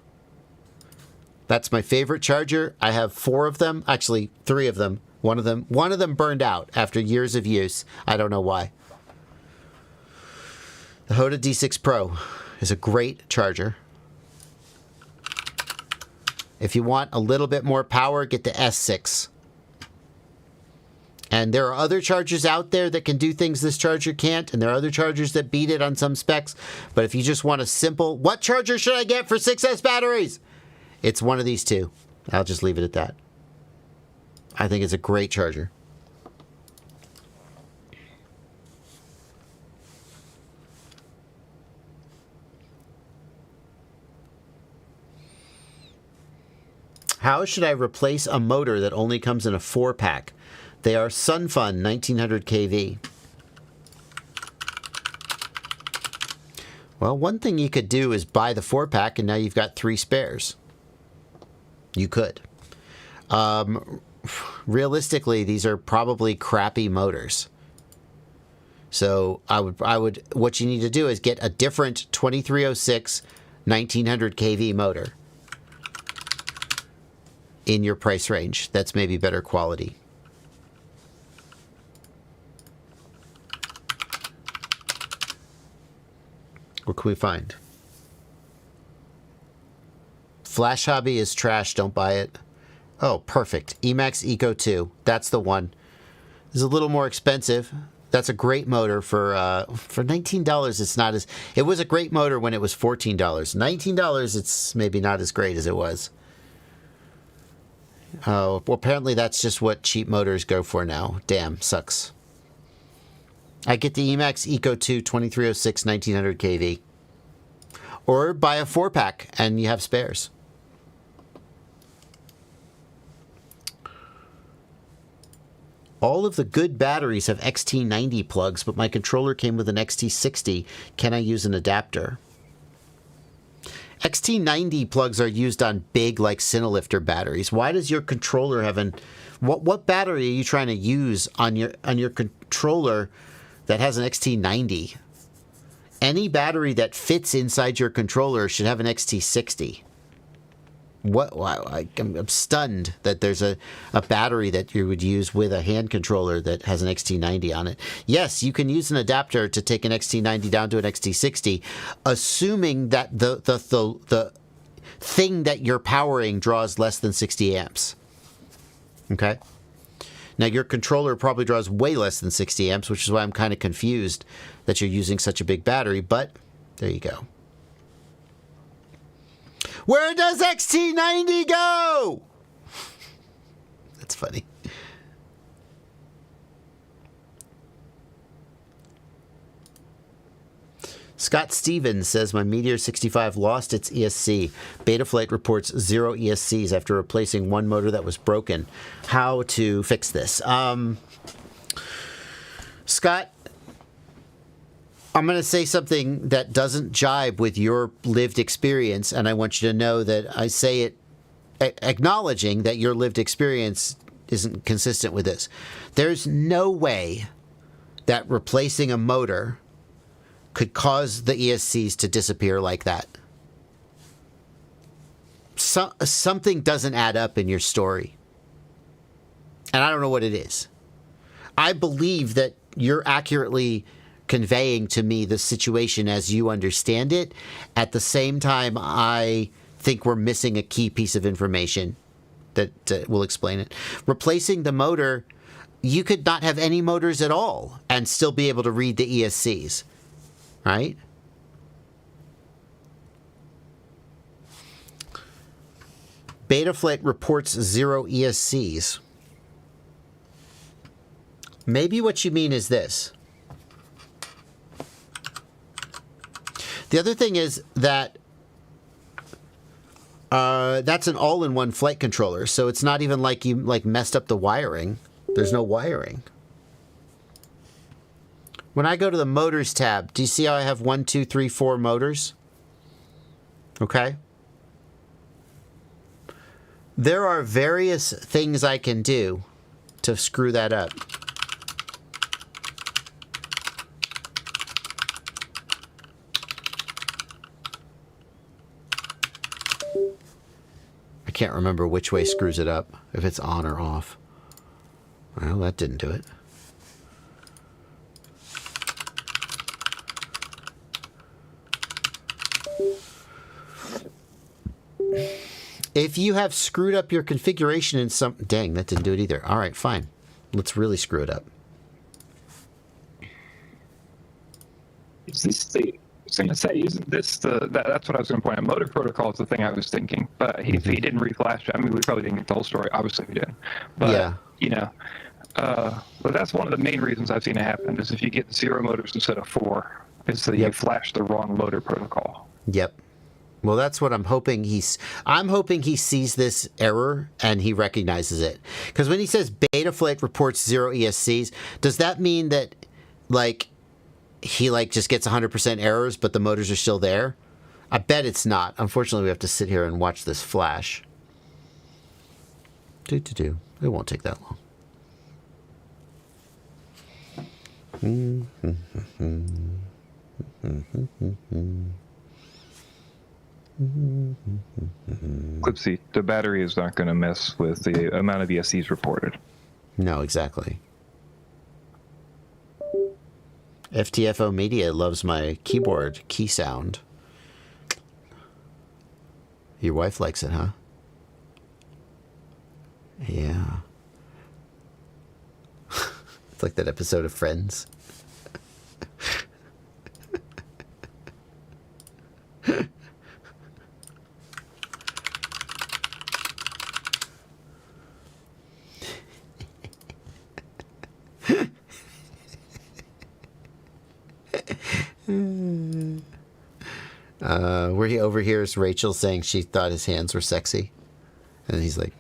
That's my favorite charger. I have 4 of them. Actually, 3 of them. One of them burned out after years of use. I don't know why. The Hoda D6 Pro is a great charger. If you want a little bit more power, get the S6. And there are other chargers out there that can do things this charger can't, and there are other chargers that beat it on some specs. But if you just want a simple, what charger should I get for 6S batteries? It's one of these two. I'll just leave it at that. I think it's a great charger. How should I replace a motor that only comes in a 4-pack? They are SunFun 1900 kV. Well, one thing you could do is buy the 4-pack and now you've got 3 spares. You could. Realistically, these are probably crappy motors. So I would what you need to do is get a different 2306 1900 kV motor in your price range. That's maybe better quality. What can we find? Flash Hobby is trash. Don't buy it. Oh, perfect. Emax Eco 2. That's the one. It's a little more expensive. That's a great motor for $19. It's not as. It was a great motor when it was $14. $19. It's maybe not as great as it was. Oh, well, apparently that's just what cheap motors go for now. Damn, sucks. I get the Emax Eco 2 2306 1900 kV. Or buy a 4-pack and you have spares. All of the good batteries have XT90 plugs, but my controller came with an XT60. Can I use an adapter? XT90 plugs are used on big, like, Cinelifter batteries. Why does your controller have an... What battery are you trying to use on your controller that has an XT90? Any battery that fits inside your controller should have an XT60. What? Wow, I'm stunned that there's a battery that you would use with a hand controller that has an XT90 on it. Yes, you can use an adapter to take an XT90 down to an XT60, assuming that the thing that you're powering draws less than 60 amps. Okay? Now, your controller probably draws way less than 60 amps, which is why I'm kind of confused that you're using such a big battery, but there you go. Where does XT90 go? That's funny. Scott Stevens says my Meteor 65 lost its ESC. Betaflight reports 0 ESCs after replacing one motor that was broken. How to fix this? Scott, I'm going to say something that doesn't jibe with your lived experience, and I want you to know that I say it acknowledging that your lived experience isn't consistent with this. There's no way that replacing a motor could cause the ESCs to disappear like that. Something doesn't add up in your story. And I don't know what it is. I believe that you're accurately conveying to me the situation as you understand it. At the same time, I think we're missing a key piece of information that will explain it. Replacing the motor, you could not have any motors at all and still be able to read the ESCs, right? Betaflight reports 0 ESCs. Maybe what you mean is this. The other thing is that that's an all-in-one flight controller, so it's not even like you messed up the wiring. There's no wiring. When I go to the motors tab, do you see how I have 1, 2, 3, 4 motors? Okay. There are various things I can do to screw that up. I can't remember which way screws it up, if it's on or off. Well, that didn't do it. If you have screwed up your configuration in some... Dang, that didn't do it either. All right, fine. Let's really screw it up. Is this the... I was going to say, isn't this that's what I was going to point out. Motor protocol is the thing I was thinking. But if he didn't reflash it, I mean, we probably didn't get the whole story. Obviously, we did. But, yeah. You know, but that's one of the main reasons I've seen it happen is if you get 0 motors instead of 4, is that you flash the wrong motor protocol. Yep. Well, that's what I'm hoping I'm hoping he sees this error and he recognizes it. Because when he says Betaflight reports 0 ESCs, does that mean that, like, he, like, just gets 100% errors, but the motors are still there? I bet it's not. Unfortunately, we have to sit here and watch this flash. It won't take that long. Clipsy, the battery is not going to mess with the amount of ESCs reported. No, exactly. FTFO Media loves my keyboard key sound. Your wife likes it, huh? Yeah. It's like that episode of Friends. Where he overhears Rachel saying she thought his hands were sexy. And he's like,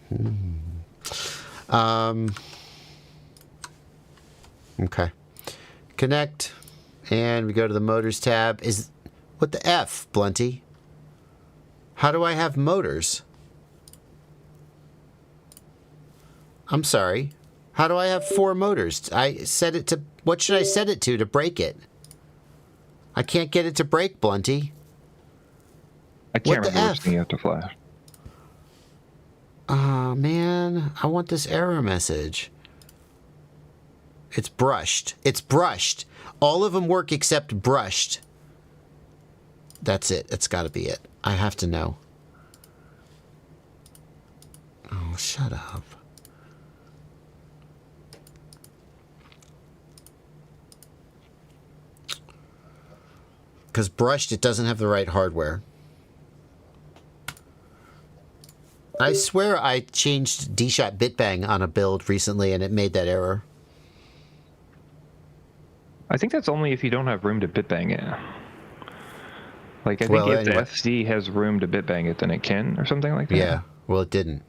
Okay. Connect. And we go to the motors tab. What the F, Blunty? How do I have motors? I'm sorry. How do I have 4 motors? I set it to... What should I set it to break it? I can't get it to break, Blunty. I can't remember which thing you have to flash. Oh, man. I want this error message. It's brushed. It's brushed. All of them work except brushed. That's it. It's got to be it. I have to know. Oh, shut up. Because brushed, it doesn't have the right hardware. I swear I changed D-Shot Bitbang on a build recently and it made that error. I think that's only if you don't have room to bitbang it. Like, I think if the SD has room to bitbang it, then it can, or something like that. Yeah, well, it didn't.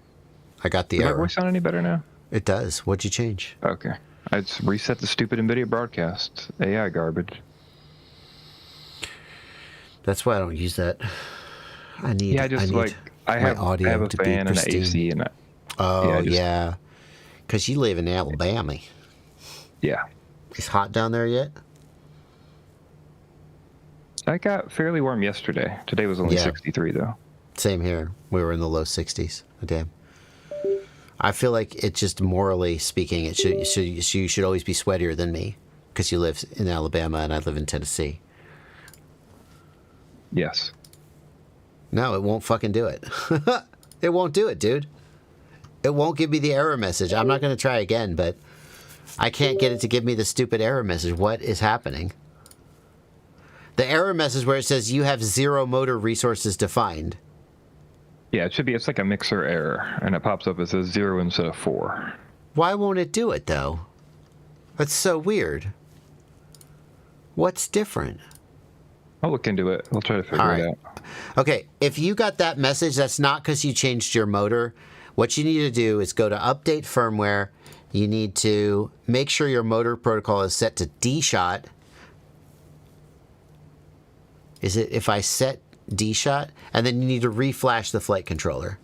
I got the error. Does my voice sound any better now? It does. What'd you change? Okay. I just reset the stupid NVIDIA broadcast. AI garbage. That's why I don't use that. I need I have a fan and an AC and that. Oh, yeah. Because you live in Alabama. Yeah. It's hot down there yet? I got fairly warm yesterday. Today was only 63, though. Same here. We were in the low 60s. Damn. I feel like it just morally speaking, you should always be sweatier than me. because you live in Alabama and I live in Tennessee. Yes. No, it won't fucking do it. It won't do it, dude. It won't give me the error message. I'm not going to try again, but I can't get it to give me the stupid error message. What is happening? The error message where it says you have 0 motor resources defined. Yeah, it should be. It's like a mixer error, and it pops up. It says 0 instead of 4. Why won't it do it, though? That's so weird. What's different? I'll look into it. I'll try to figure it out. Okay, if you got that message, that's not because you changed your motor. What you need to do is go to update firmware. You need to make sure your motor protocol is set to D-Shot. Is it if I set D-Shot? And then you need to reflash the flight controller.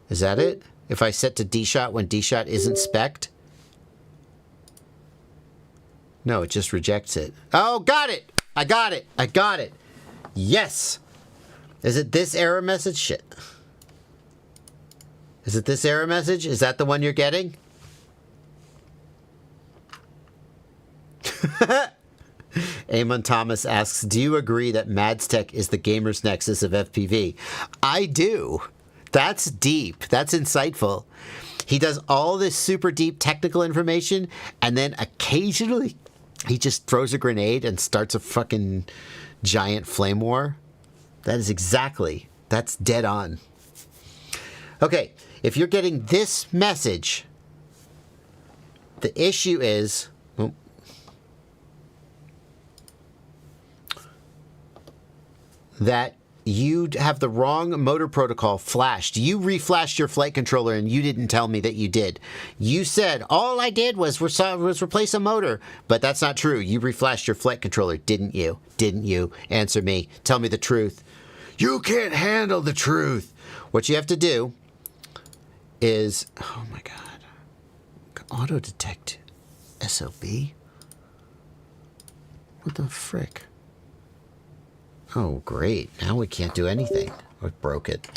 Is that it? If I set to D-Shot when D-Shot isn't spec'd? No, it just rejects it. Oh, got it! I got it! I got it! Yes! Is it this error message? Shit. Is it this error message? Is that the one you're getting? Eamon Thomas asks, do you agree that Madstech is the gamer's nexus of FPV? I do. That's deep. That's insightful. He does all this super deep technical information, and then occasionally he just throws a grenade and starts a fucking giant flame war. That is exactly. That's dead on. Okay, if you're getting this message, the issue is... that you have the wrong motor protocol flashed. You reflashed your flight controller and you didn't tell me that you did. You said, all I did was replace a motor. But that's not true. You reflashed your flight controller, didn't you? Didn't you? Answer me. Tell me the truth. You can't handle the truth. What you have to do is... Oh my God. Auto detect SOB? What the frick? Oh, great. Now we can't do anything. I broke it.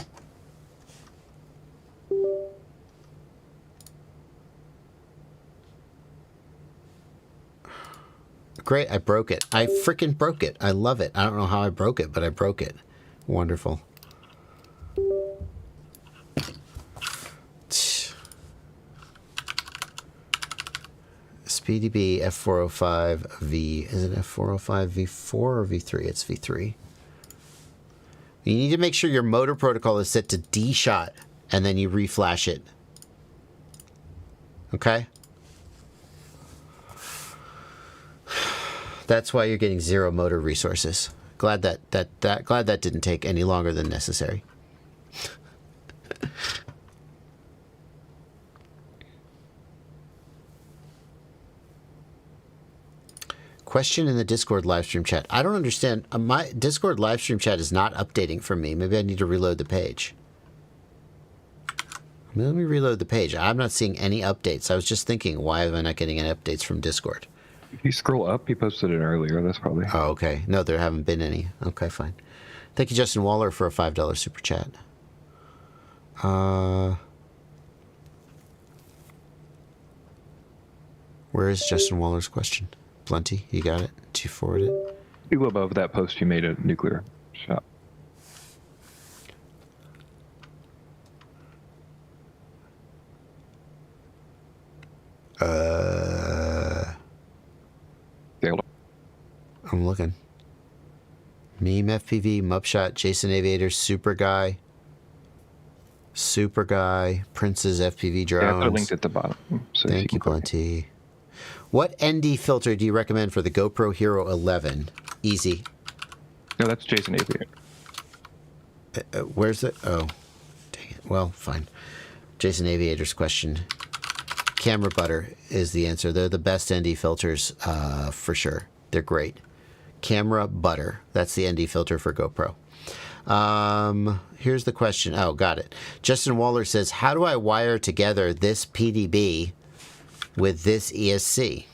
Great, I broke it. I freaking broke it. I love it. I don't know how I broke it, but I broke it. Wonderful. SpeedyB F405V. Is it F405 V4 or V3? It's V3. You need to make sure your motor protocol is set to D-Shot, and then you reflash it. Okay? That's why you're getting 0 motor resources. Glad that didn't take any longer than necessary. Question in the Discord livestream chat. I don't understand. My Discord livestream chat is not updating for me. Maybe I need to reload the page. Let me reload the page. I'm not seeing any updates. I was just thinking, why am I not getting any updates from Discord? If you scroll up, he posted it earlier. That's probably... Oh, okay. No, there haven't been any. Okay, fine. Thank you, Justin Waller, for a $5 super chat. Where is Justin Waller's question? Blunty, you got it? Did you forward it? You above that post you made a nuclear shot. I'm looking. Meme FPV, Mupshot, Jason Aviator, Super Guy, Prince's FPV drones. Yeah, I put a link at the bottom. So Thank you, Blunty. What ND filter do you recommend for the GoPro Hero 11? Easy. No, that's Jason Aviator. Where's it? Oh, dang it. Well, fine. Jason Aviator's question. Camera butter is the answer. They're the best ND filters for sure. They're great. Camera butter. That's the ND filter for GoPro. Here's the question. Oh, got it. Justin Waller says, how do I wire together this PDB with this ESC?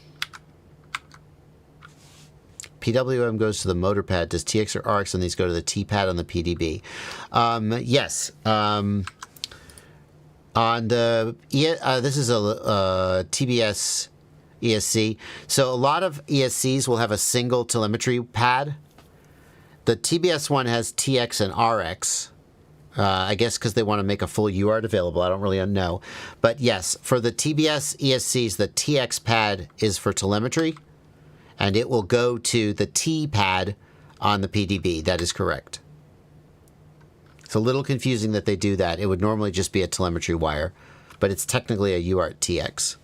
PWM goes to the motor pad. Does TX or RX on these go to the T-pad on the PDB? Yes. On the this is a TBS ESC. So a lot of ESCs will have a single telemetry pad. The TBS one has TX and RX. I guess because they want to make a full UART available. I don't really know. But yes, for the TBS ESCs, the TX pad is for telemetry, and it will go to the T pad on the PDB. That is correct. It's a little confusing that they do that. It would normally just be a telemetry wire, but it's technically a UART TX.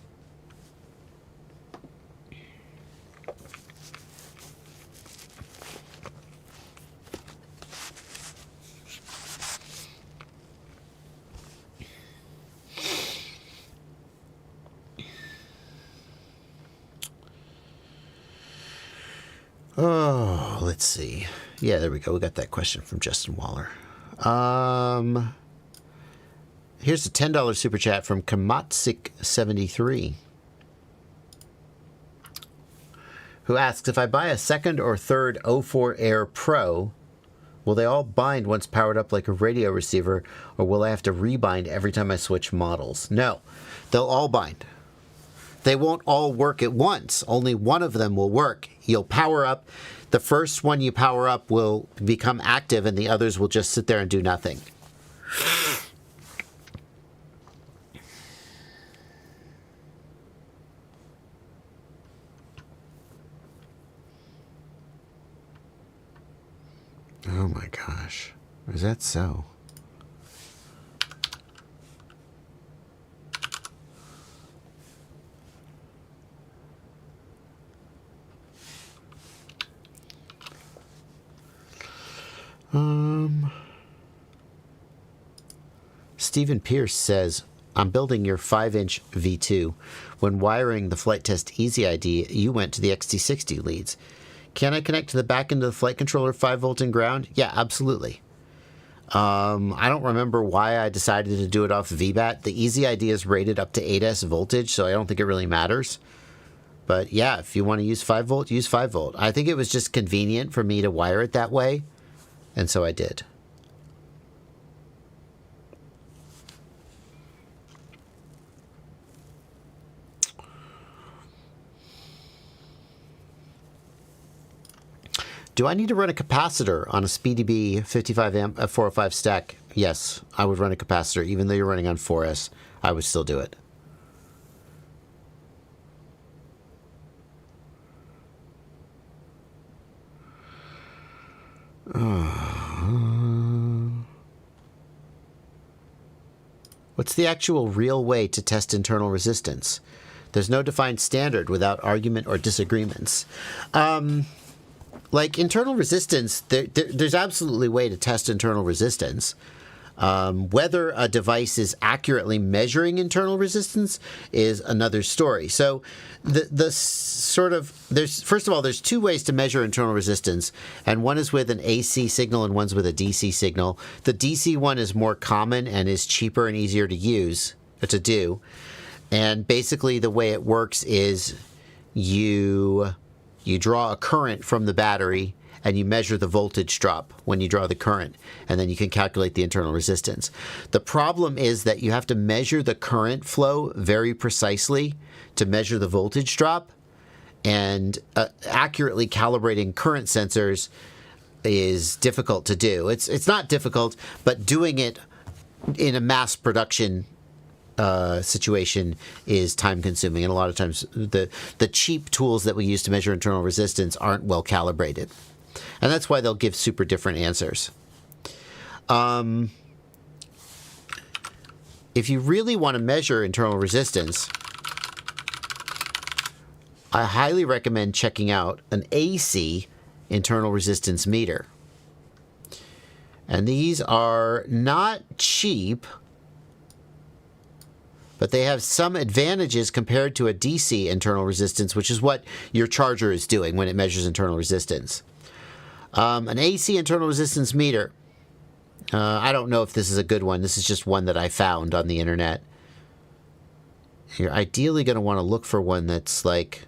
Oh, let's see. Yeah, there we go. We got that question from Justin Waller. Here's a $10 super chat from Kamatsik73, who asks, if I buy a second or third 04 Air Pro, will they all bind once powered up like a radio receiver, or will I have to rebind every time I switch models? No, they'll all bind. They won't all work at once. Only one of them will work. You'll power up. The first one you power up will become active, and the others will just sit there and do nothing. Oh my gosh. Is that so? Stephen Pierce says, I'm building your 5-inch V2. When wiring the flight test Easy ID, you went to the XT60 leads. Can I connect to the back end of the flight controller 5 volt and ground? Yeah, absolutely. I don't remember why I decided to do it off VBAT. The Easy ID is rated up to 8S voltage, so I don't think it really matters. But yeah, if you want to use 5 volt, use 5 volt. I think it was just convenient for me to wire it that way, and so I did. Do I need to run a capacitor on a SpeedyB 55 amp 405 stack? Yes, I would run a capacitor. Even though you're running on 4S, I would still do it. What's the actual real way to test internal resistance? There's no defined standard without argument or disagreements. Like internal resistance, there's absolutely a way to test internal resistance. Whether a device is accurately measuring internal resistance is another story. So first of all, there's two ways to measure internal resistance, and one is with an AC signal and one's with a DC signal. The DC one is more common and is cheaper and easier to use, to do. And basically the way it works is you draw a current from the battery and you measure the voltage drop when you draw the current, and then you can calculate the internal resistance. The problem is that you have to measure the current flow very precisely to measure the voltage drop, and accurately calibrating current sensors is difficult to do. It's not difficult, but doing it in a mass production situation is time consuming, and a lot of times the cheap tools that we use to measure internal resistance aren't well calibrated, and that's why they'll give super different answers. If you really want to measure internal resistance, I highly recommend checking out an AC internal resistance meter, and these are not cheap, but they have some advantages compared to a DC internal resistance, which is what your charger is doing when it measures internal resistance. An AC internal resistance meter, I don't know if this is a good one. This is just one that I found on the internet. You're ideally going to want to look for one that's like,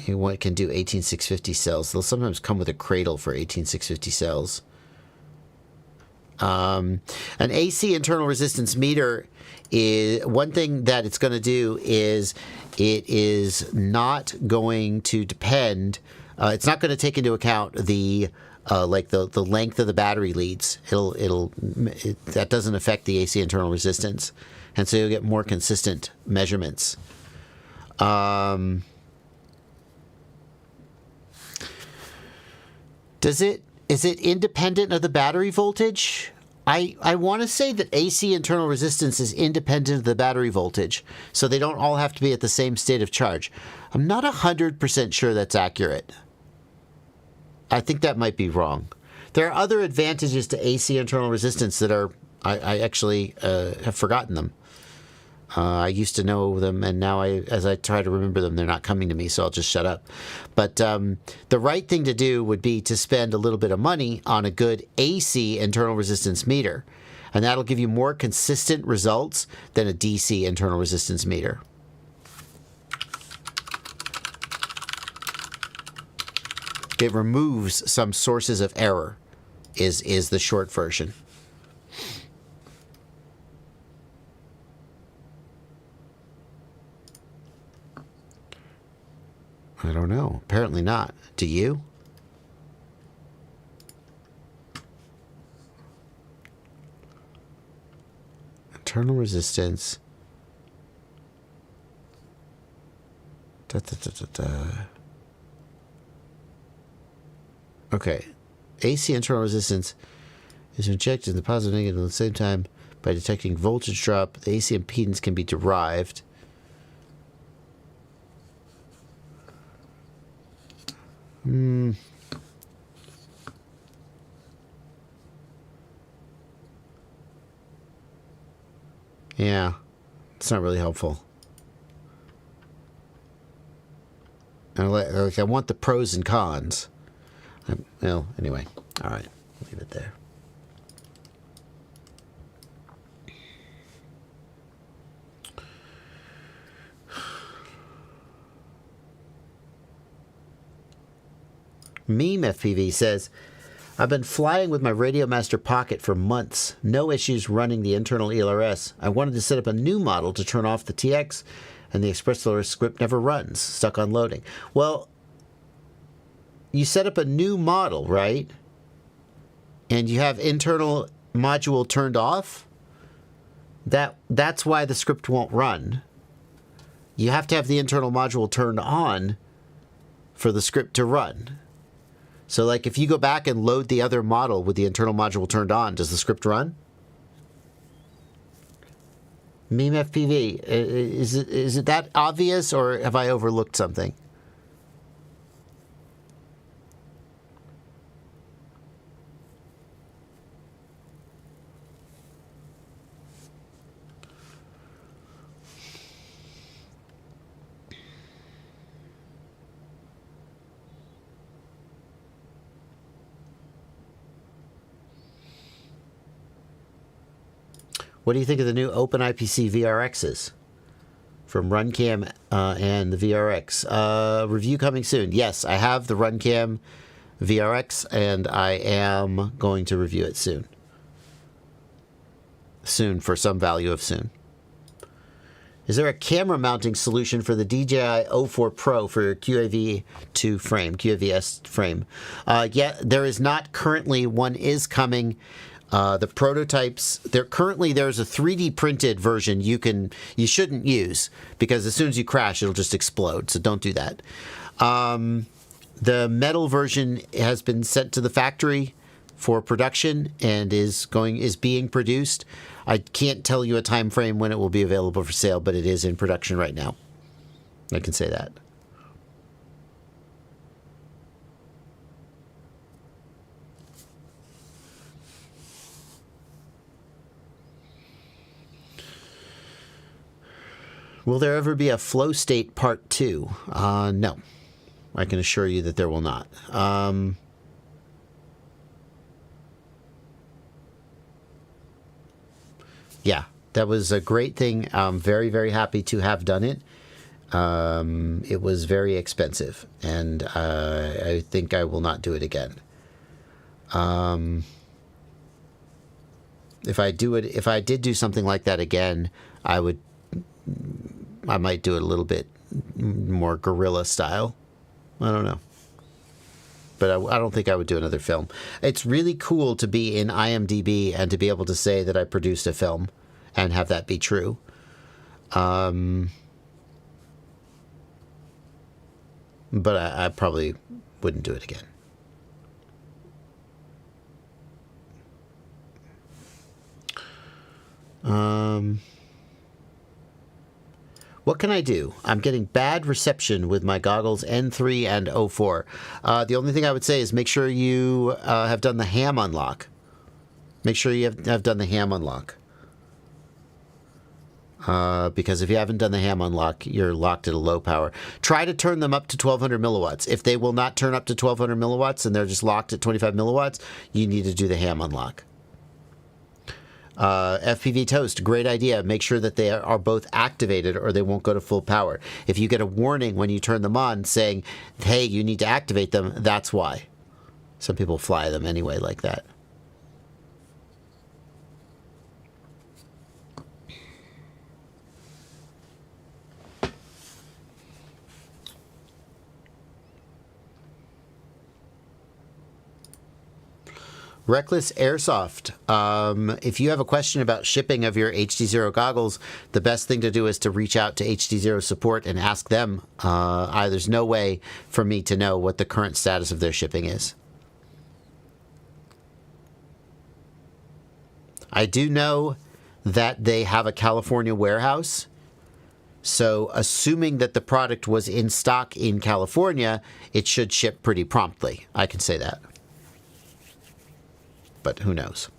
what can do 18650 cells. They'll sometimes come with a cradle for 18650 cells. An AC internal resistance meter is one thing that it's going to do is it is not going to depend. It's not going to take into account the the length of the battery leads. That doesn't affect the AC internal resistance, and so you'll get more consistent measurements. Is it independent of the battery voltage? I want to say that AC internal resistance is independent of the battery voltage, so they don't all have to be at the same state of charge. I'm not 100% sure that's accurate. I think that might be wrong. There are other advantages to AC internal resistance that are, I actually have forgotten them. I used to know them, and now as I try to remember them, they're not coming to me, so I'll just shut up. But the right thing to do would be to spend a little bit of money on a good AC internal resistance meter, and that'll give you more consistent results than a DC internal resistance meter. It removes some sources of error, is the short version. I don't know. Apparently not. Do you? Internal resistance. Okay. AC internal resistance is injected in the positive and negative at the same time by detecting voltage drop. The AC impedance can be derived. Yeah, it's not really helpful. I want the pros and cons. Well, anyway, all right, leave it there. Meme FPV says, I've been flying with my Radio Master Pocket for months. No issues running the internal ELRS. I wanted to set up a new model to turn off the TX, and the Express Loader script never runs, stuck on loading. Well, you set up a new model, right? And you have internal module turned off? That's why the script won't run. You have to have the internal module turned on for the script to run. So, like, if you go back and load the other model with the internal module turned on, does the script run? Meme FPV, is it that obvious, or have I overlooked something? What do you think of the new OpenIPC VRXs from RunCam and the VRX? Review coming soon. Yes, I have the RunCam VRX, and I am going to review it soon. Soon, for some value of soon. Is there a camera mounting solution for the DJI O4 Pro for your QAV2 frame, QAVS frame? Yeah, there is not currently. One is coming. The prototypes, there's a 3D printed version you shouldn't use, because as soon as you crash, it'll just explode. So don't do that. The metal version has been sent to the factory for production and is being produced. I can't tell you a time frame when it will be available for sale, but it is in production right now. I can say that. Will there ever be a Flow State Part 2? No. I can assure you that there will not. Yeah, that was a great thing. I'm very, very happy to have done it. It was very expensive, and I think I will not do it again. If I did do something like that again, I might do it a little bit more guerrilla style. I don't know. But I don't think I would do another film. It's really cool to be in IMDb and to be able to say that I produced a film and have that be true. But I probably wouldn't do it again. What can I do? I'm getting bad reception with my goggles N3 and O4. The only thing I would say is make sure you have done the ham unlock. Make sure you have done the ham unlock. Because if you haven't done the ham unlock, you're locked at a low power. Try to turn them up to 1200 milliwatts. If they will not turn up to 1200 milliwatts and they're just locked at 25 milliwatts, you need to do the ham unlock. FPV Toast, great idea. Make sure that they are both activated or they won't go to full power. If you get a warning when you turn them on saying, hey, you need to activate them, that's why. Some people fly them anyway like that. Reckless Airsoft. If you have a question about shipping of your HD0 goggles, the best thing to do is to reach out to HD0 support and ask them. There's no way for me to know what the current status of their shipping is. I do know that they have a California warehouse. So assuming that the product was in stock in California, it should ship pretty promptly. I can say that. But who knows?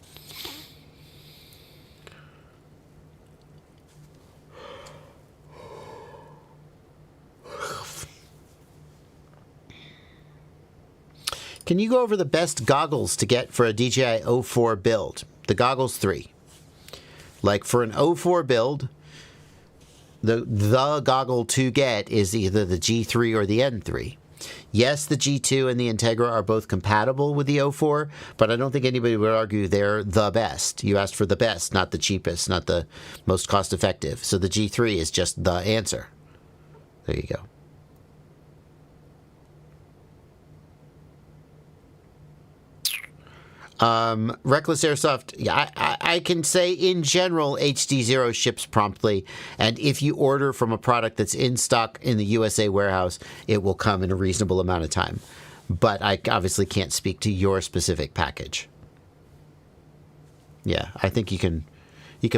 Can you go over the best goggles to get for a DJI O4 build? The Goggles 3. Like for an O4 build, the goggle to get is either the G3 or the N3. Yes, the G2 and the Integra are both compatible with the O4, but I don't think anybody would argue they're the best. You asked for the best, not the cheapest, not the most cost-effective. So the G3 is just the answer. There you go. Reckless Airsoft, yeah, I can say in general HD0 ships promptly, and if you order from a product that's in stock in the USA warehouse, it will come in a reasonable amount of time. But I obviously can't speak to your specific package. Yeah, I think you can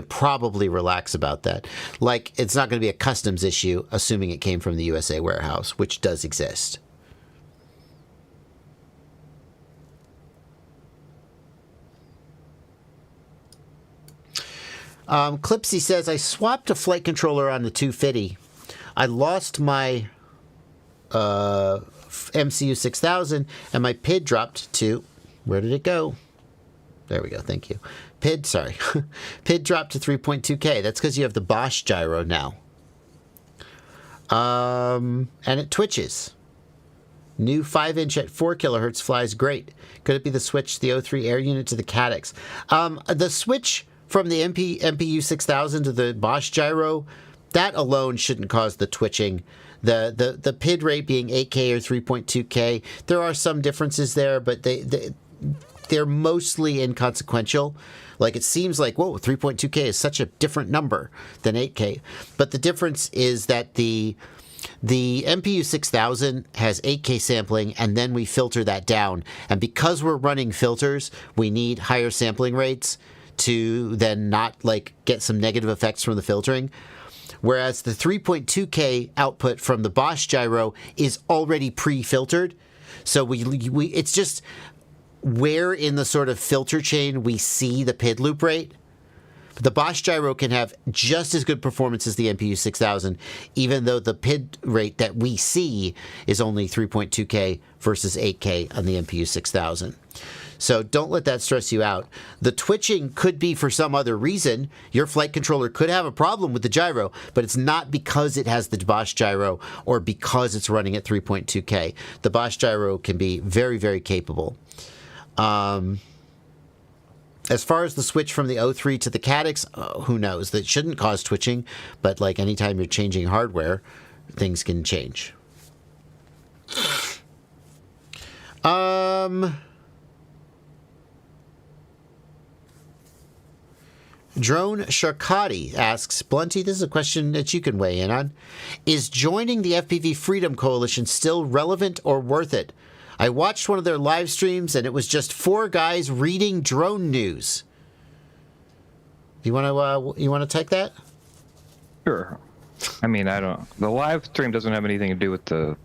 probably relax about that. Like, it's not going to be a customs issue, assuming it came from the USA warehouse, which does exist. Clipsy says, I swapped a flight controller on the 250. I lost my MCU 6000 and my PID dropped to, where did it go? There we go, thank you. PID dropped to 3.2K. That's because you have the Bosch gyro now. And it twitches. New 5-inch at 4 kilohertz flies great. Could it be the switch, the O3 air unit to the Cadex? The switch from the MPU 6000 to the Bosch gyro, that alone shouldn't cause the twitching. The PID rate being 8K or 3.2K, there are some differences there, but they're mostly inconsequential. Like, it seems like, whoa, 3.2K is such a different number than 8K. But the difference is that the MPU 6000 has 8K sampling, and then we filter that down. And because we're running filters, we need higher sampling rates to then not like get some negative effects from the filtering. Whereas the 3.2K output from the Bosch gyro is already pre-filtered. So we it's just where in the sort of filter chain we see the PID loop rate. The Bosch gyro can have just as good performance as the MPU 6000, even though the PID rate that we see is only 3.2K versus 8K on the MPU 6000. So don't let that stress you out. The twitching could be for some other reason. Your flight controller could have a problem with the gyro, but it's not because it has the Bosch gyro or because it's running at 3.2K. The Bosch gyro can be very, very capable. As far as the switch from the O3 to the Caddx, who knows? That shouldn't cause twitching, but like anytime you're changing hardware, things can change. Drone Sharkati asks, Blunty, this is a question that you can weigh in on. Is joining the FPV Freedom Coalition still relevant or worth it? I watched one of their live streams and it was just 4 guys reading drone news. You want to take that? Sure. I mean, the live stream doesn't have anything to do with the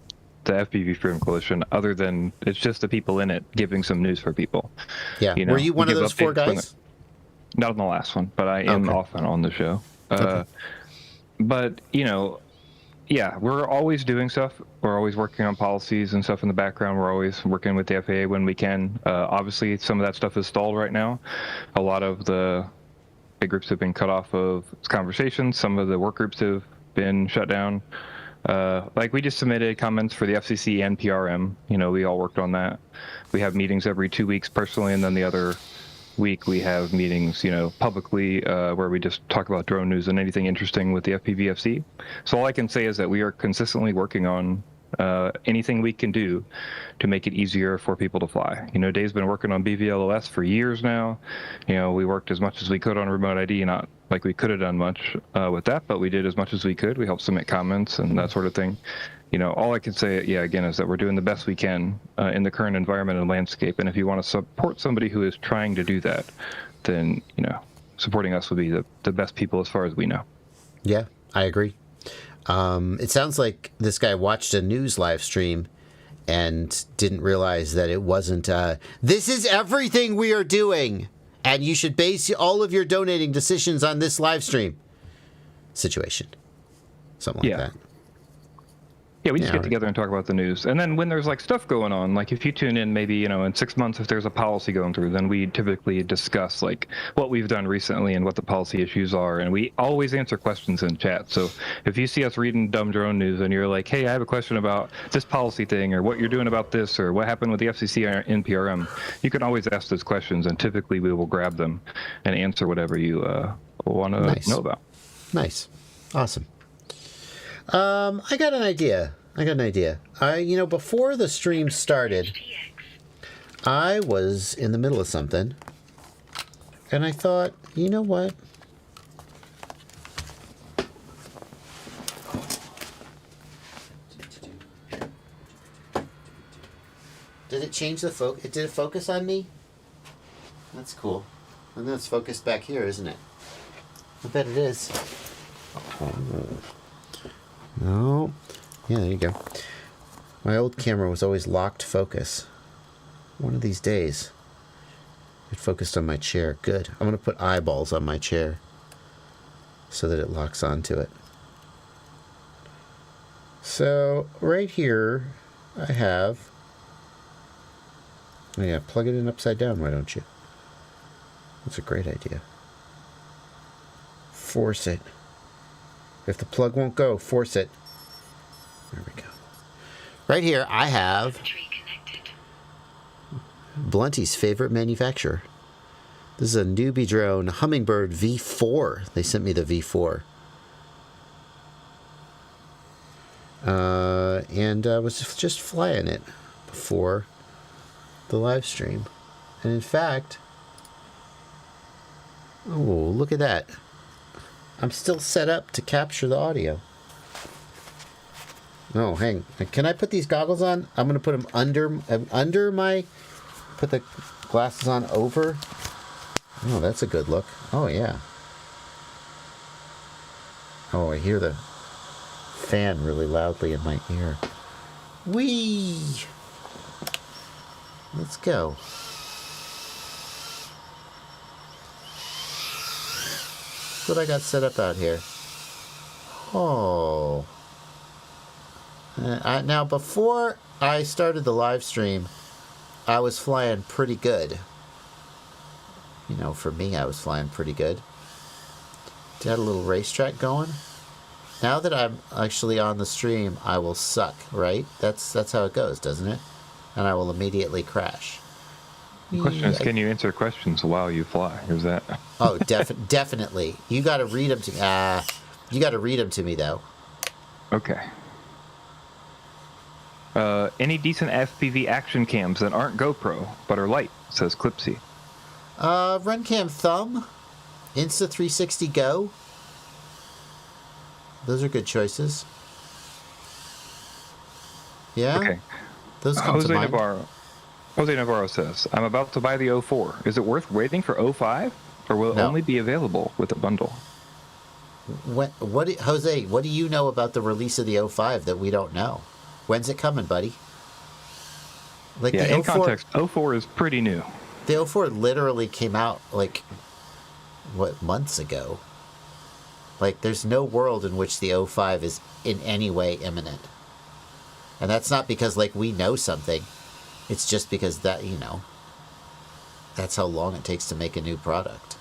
FPV Freedom Coalition other than it's just the people in it giving some news for people. Yeah. You know, were you one of those 4 guys? Not on the last one, but I am often on the show. But, you know, yeah, we're always doing stuff. We're always working on policies and stuff in the background. We're always working with the FAA when we can. Obviously, some of that stuff is stalled right now. A lot of the big groups have been cut off of conversations. Some of the work groups have been shut down. Like we just submitted comments for the FCC and PRM. You know, we all worked on that. We have meetings every 2 weeks personally, and then the other week we have meetings, you know, publicly where we just talk about drone news and anything interesting with the FPVFC. So all I can say is that we are consistently working on anything we can do to make it easier for people to fly. You know, Dave's been working on BVLOS for years now. You know, we worked as much as we could on remote ID, not like we could have done much with that, but we did as much as we could. We helped submit comments and that sort of thing. You know, all I can say, yeah, again, is that we're doing the best we can in the current environment and landscape. And if you want to support somebody who is trying to do that, then, you know, supporting us would be the best people as far as we know. Yeah, I agree. It sounds like this guy watched a news live stream and didn't realize that it wasn't, this is everything we are doing, and you should base all of your donating decisions on this live stream situation. Something like that. Yeah, we just get together and talk about the news. And then when there's like stuff going on, like if you tune in maybe, you know, in 6 months, if there's a policy going through, then we typically discuss like what we've done recently and what the policy issues are. And we always answer questions in chat. So if you see us reading dumb drone news and you're like, hey, I have a question about this policy thing or what you're doing about this or what happened with the FCC or NPRM, you can always ask those questions. And typically we will grab them and answer whatever you want to know about. Nice. Awesome. I got an idea. You know, before the stream started, I was in the middle of something, and I thought, you know what? Did it change the focus? Did it focus on me? That's cool. And then it's focused back here, isn't it? I bet it is. No. Yeah, there you go. My old camera was always locked focus. One of these days, it focused on my chair. Good. I'm going to put eyeballs on my chair so that it locks onto it. So, right here, I have... Oh yeah, plug it in upside down, why don't you? That's a great idea. Force it. If the plug won't go, force it. There we go. Right here, I have Blunty's favorite manufacturer. This is a newbie drone, Hummingbird V4. They sent me the V4. And I was just flying it before the live stream. And in fact, oh, look at that. I'm still set up to capture the audio. Oh, hang. Can I put these goggles on? I'm going to put them under my... Put the glasses on over. Oh, that's a good look. Oh, yeah. Oh, I hear the fan really loudly in my ear. Whee! Let's go. That's what I got set up out here. Oh. Now, before I started the live stream, I was flying pretty good. You know, for me, I was flying pretty good. Had a little racetrack going. Now that I'm actually on the stream, I will suck, right? That's how it goes, doesn't it? And I will immediately crash. The question is, can you answer questions while you fly? Is that? Oh, definitely. You got to read them to me. You got to read them to me, though. Okay. Any decent FPV action cams that aren't GoPro but are light? Says Clipsy. RunCam Thumb, Insta360 Go. Those are good choices. Yeah. Okay. Those come to mind. Jose Navarro says, I'm about to buy the 04. Is it worth waiting for 05? Or will it only be available with a bundle? Jose, what do you know about the release of the 05 that we don't know? When's it coming, buddy? Like yeah, in context, 04 is pretty new. The 04 literally came out, like, months ago? Like, there's no world in which the 05 is in any way imminent. And that's not because, like, we know something. It's just because that, that's how long it takes to make a new product.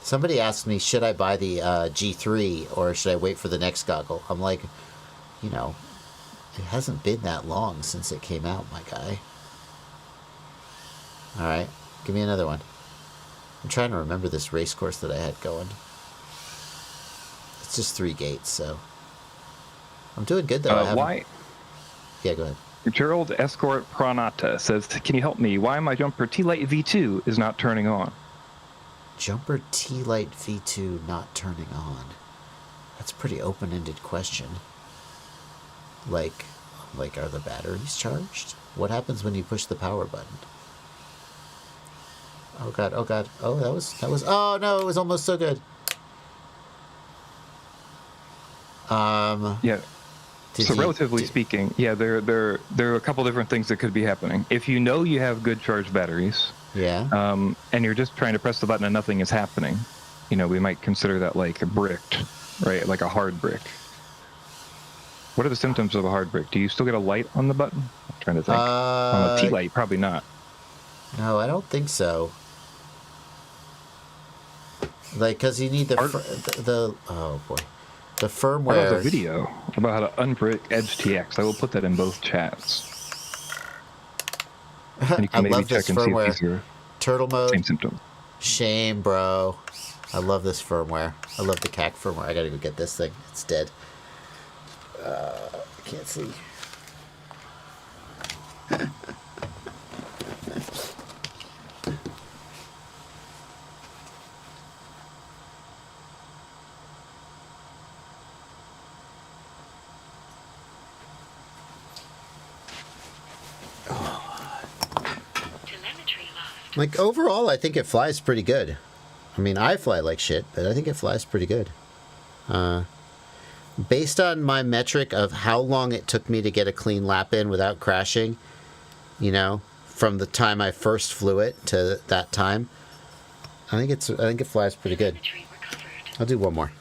Somebody asked me, should I buy the G3 or should I wait for the next goggle? I'm like, it hasn't been that long since it came out, my guy. All right, give me another one. I'm trying to remember this race course that I had going. It's just 3 gates, so I'm doing good though. Why? Yeah, go ahead. Gerald Escort Pranata says, can you help me? Why my jumper T-Light V2 is not turning on? Jumper T-Light V2 not turning on. That's a pretty open-ended question. Like, are the batteries charged? What happens when you push the power button? Oh god, oh god. Oh, that was oh no, it was almost so good. Yeah. Relatively speaking, yeah, there are a couple different things that could be happening. If you know you have good charged batteries, yeah, and you're just trying to press the button and nothing is happening, we might consider that like a bricked, right? Like a hard brick. What are the symptoms of a hard brick? Do you still get a light on the button? I'm trying to think. On a T-Light, probably not. No, I don't think so. Like, because you need the oh boy. The firmware. There's a video about how to unbrick Edge TX. I will put that in both chats. And you can maybe check and firmware. See if these are Turtle mode. Same symptom. Shame, bro. I love this firmware. I love the CAC firmware. I gotta go get this thing. It's dead. I can't see. Like, overall, I think it flies pretty good. I mean, I fly like shit, but I think it flies pretty good. Based on my metric of how long it took me to get a clean lap in without crashing, from the time I first flew it to that time, I think it flies pretty good. I'll do one more.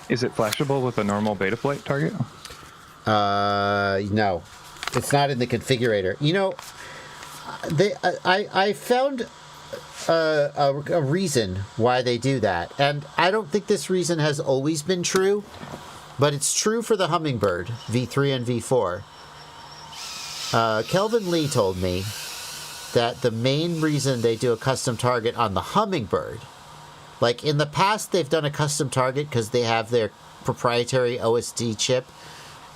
Is it flashable with a normal Betaflight target? No. It's not in the configurator. I found a reason why they do that. And I don't think this reason has always been true, but it's true for the Hummingbird, V3 and V4. Kelvin Lee told me that the main reason they do a custom target on the Hummingbird, like in the past they've done a custom target because they have their proprietary OSD chip,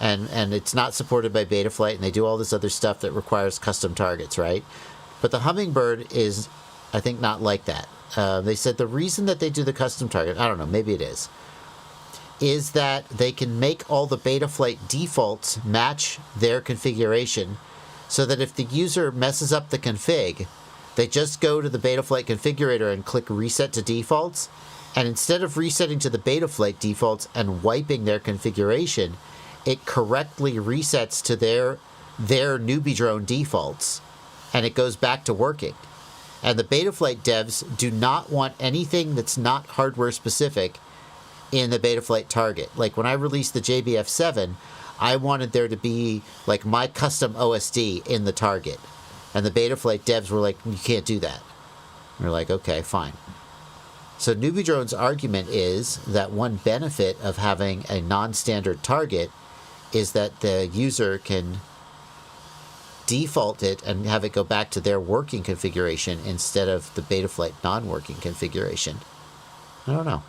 and it's not supported by Betaflight, and they do all this other stuff that requires custom targets, right? But the Hummingbird is, I think, not like that. They said the reason that they do the custom target, I don't know, maybe it is that they can make all the Betaflight defaults match their configuration, so that if the user messes up the config, they just go to the Betaflight configurator and click Reset to Defaults, and instead of resetting to the Betaflight defaults and wiping their configuration, it correctly resets to their newbie drone defaults, and it goes back to working. And the Betaflight devs do not want anything that's not hardware specific in the Betaflight target. Like when I released the JBF7, I wanted there to be like my custom OSD in the target. And the Betaflight devs were like, you can't do that. And we're like, okay, fine. So Newbie Drone's argument is that one benefit of having a non-standard target is that the user can default it and have it go back to their working configuration instead of the Betaflight non-working configuration. I don't know.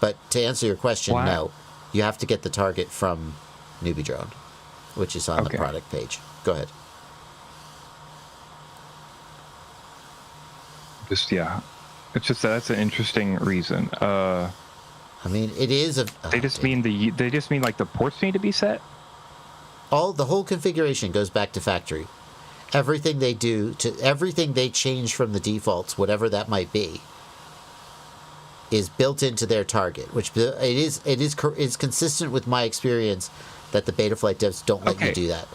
But to answer your question, no. You have to get the target from Newbie Drone, which is on the product page. Go ahead. It's just that's an interesting reason. I mean, it is a. They just mean like the ports need to be set. The whole configuration goes back to factory. Everything they do everything they change from the defaults, whatever that might be, is built into their target. Which it is consistent with my experience that the Betaflight devs don't let you do that.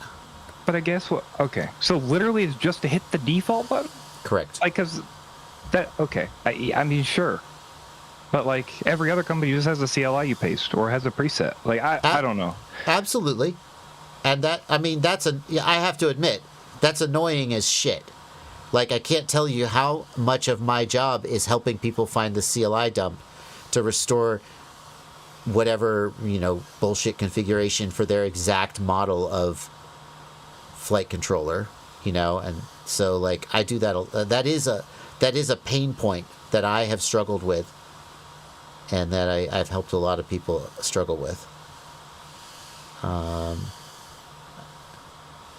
But I guess what? Okay, so literally it's just to hit the default button. Correct. Like, cause that I mean, sure. But like every other company just has a CLI you paste or has a preset. Like I don't know. Absolutely. And that, I mean, I have to admit, that's annoying as shit. Like, I can't tell you how much of my job is helping people find the CLI dump to restore whatever, bullshit configuration for their exact model of flight controller, and so like I do that. That is a pain point that I have struggled with, and that I've helped a lot of people struggle with.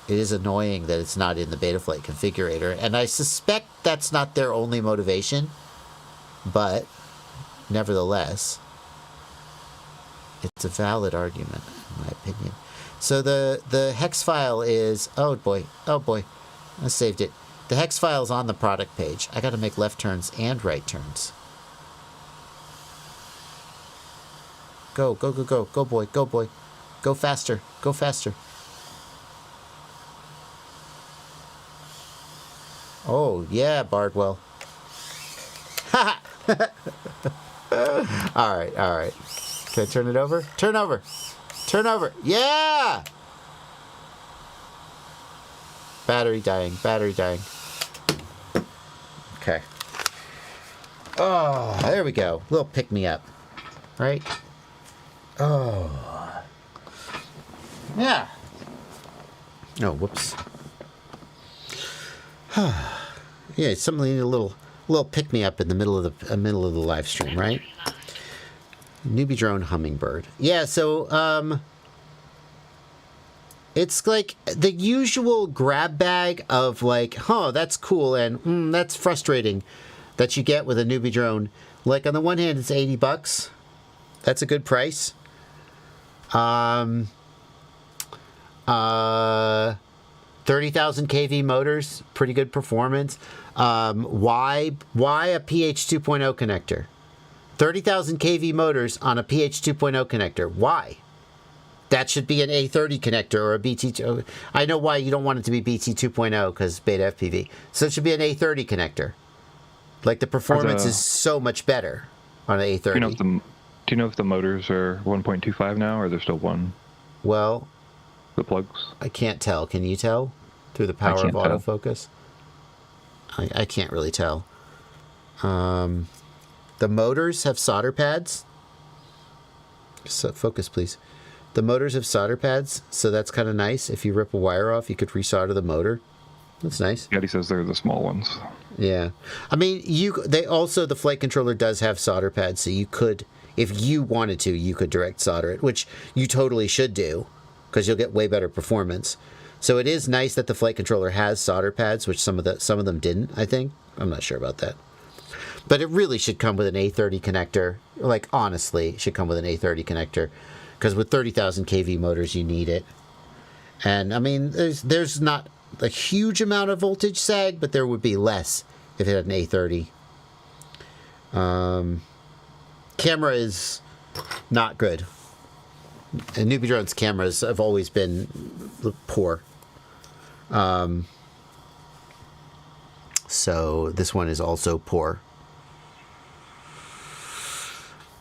It is annoying that it's not in the Betaflight configurator, and I suspect that's not their only motivation, but nevertheless, it's a valid argument, in my opinion. So the hex file is, oh boy, I saved it. The hex file is on the product page. I got to make left turns and right turns. Go boy, go faster. Oh, yeah, Bardwell. Ha! All right. Can I turn it over? Turn over. Yeah! Battery dying. Okay. Oh, there we go. Little pick-me-up. Right? Oh. Yeah. Oh, whoops. Yeah, it's something a little pick me up in the middle of the live stream, right? Newbie Drone Hummingbird. Yeah, so it's like the usual grab bag of like, that's cool and that's frustrating that you get with a Newbie Drone. Like on the one hand, it's $80. That's a good price. 30,000 kV motors, pretty good performance. Why a PH 2.0 connector? 30,000 kV motors on a PH 2.0 connector. Why? That should be an A30 connector or a BT. I know why you don't want it to be BT 2.0 because beta FPV. So it should be an A30 connector. Like the performance is so much better on an A30. Do you know if the motors are 1.25 now or they're still 1? Well, the plugs? I can't tell. Can you tell through the power of autofocus? I can't really tell. The motors have solder pads. So focus, please. The motors have solder pads, so that's kind of nice. If you rip a wire off, you could resolder the motor. That's nice. Yeah, he says they're the small ones. Yeah. I mean, the flight controller does have solder pads, so you could, if you wanted to, you could direct solder it, which you totally should do, because you'll get way better performance. So it is nice that the flight controller has solder pads, which some of them didn't, I think. I'm not sure about that. But it really should come with an A30 connector. Like, honestly, it should come with an A30 connector. Because with 30,000 kV motors, you need it. And, I mean, there's not a huge amount of voltage sag, but there would be less if it had an A30. Camera is not good. And Newbie Drone's cameras have always been poor. So this one is also poor.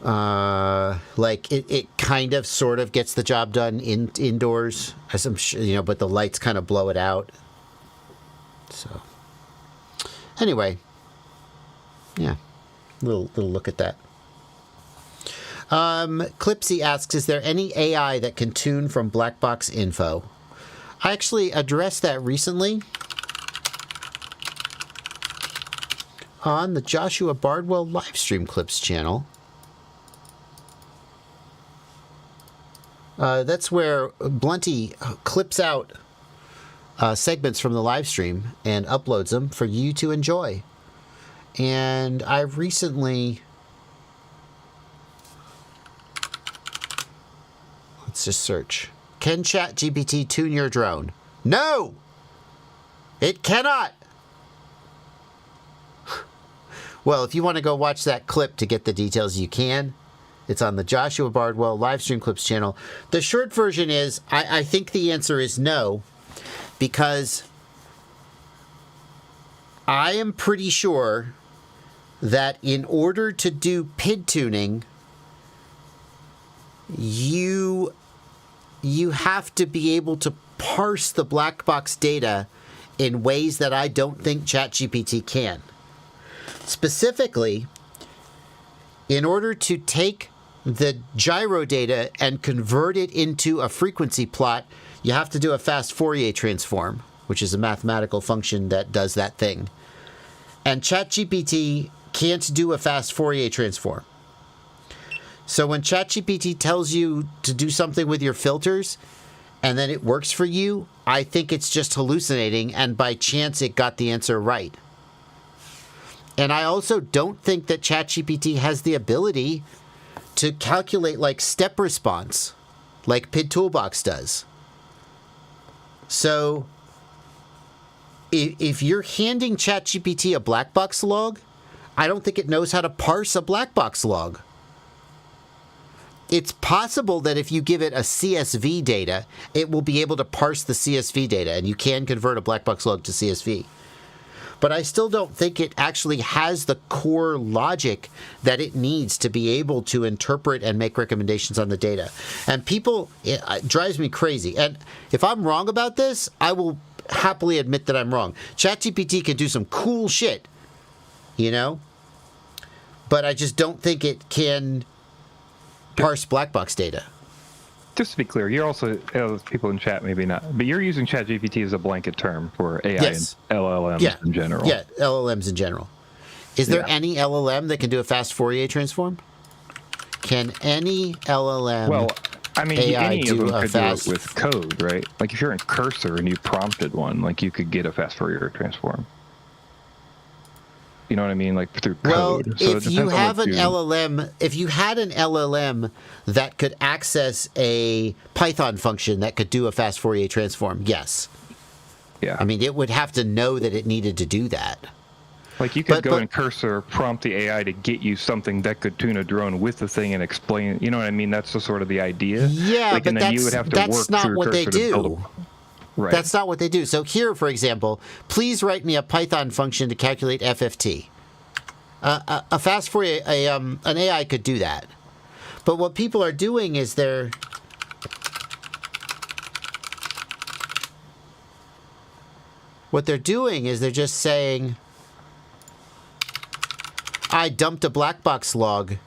Like it kind of sort of gets the job done indoors, as I'm sure, but the lights kind of blow it out. So anyway, yeah, little look at that. Clipsy asks, is there any AI that can tune from black box info? I actually addressed that recently on the Joshua Bardwell Livestream Clips channel. That's where Blunty clips out segments from the live stream and uploads them for you to enjoy. And I've recently... Let's just search. Can ChatGPT tune your drone? No! It cannot! Well, if you want to go watch that clip to get the details, you can. It's on the Joshua Bardwell Livestream Clips channel. The short version is, I think the answer is no, because I am pretty sure that in order to do PID tuning, you have to be able to parse the black box data in ways that I don't think ChatGPT can. Specifically, in order to take the gyro data and convert it into a frequency plot, you have to do a fast Fourier transform, which is a mathematical function that does that thing. And ChatGPT can't do a fast Fourier transform. So when ChatGPT tells you to do something with your filters and then it works for you, I think it's just hallucinating, and by chance it got the answer right. And I also don't think that ChatGPT has the ability to calculate like step response, like PID Toolbox does. So if you're handing ChatGPT a black box log, I don't think it knows how to parse a black box log. It's possible that if you give it a CSV data, it will be able to parse the CSV data, and you can convert a black box log to CSV. But I still don't think it actually has the core logic that it needs to be able to interpret and make recommendations on the data. And people, it drives me crazy. And if I'm wrong about this, I will happily admit that I'm wrong. ChatGPT can do some cool shit, you know? But I just don't think it can parse black box data. Just to be clear, you're also, people in chat maybe not, but you're using ChatGPT as a blanket term for AI Yes. and LLMs in general. Yeah, LLMs in general. Is there any LLM that can do a fast Fourier transform? Can any LLM Well, I mean, AI any of do them a could fast... do it with code, right? Like if you're in Cursor and you prompted one, like you could get a fast Fourier transform. You know what I mean? Like through code. Well, So if you have an LLM, if you had an LLM that could access a Python function that could do a fast Fourier transform, yes. Yeah. I mean, it would have to know that it needed to do that. Like you could go in Cursor, prompt the AI to get you something that could tune a drone with the thing and explain. You know what I mean? That's the sort of the idea. Yeah, like, but and then you would have to that's work not through what they Cursor to build do. Right. That's not what they do. So here, for example, please write me a Python function to calculate FFT. A fast Fourier, an AI could do that. But what people are doing is they're just saying, I dumped a black box log.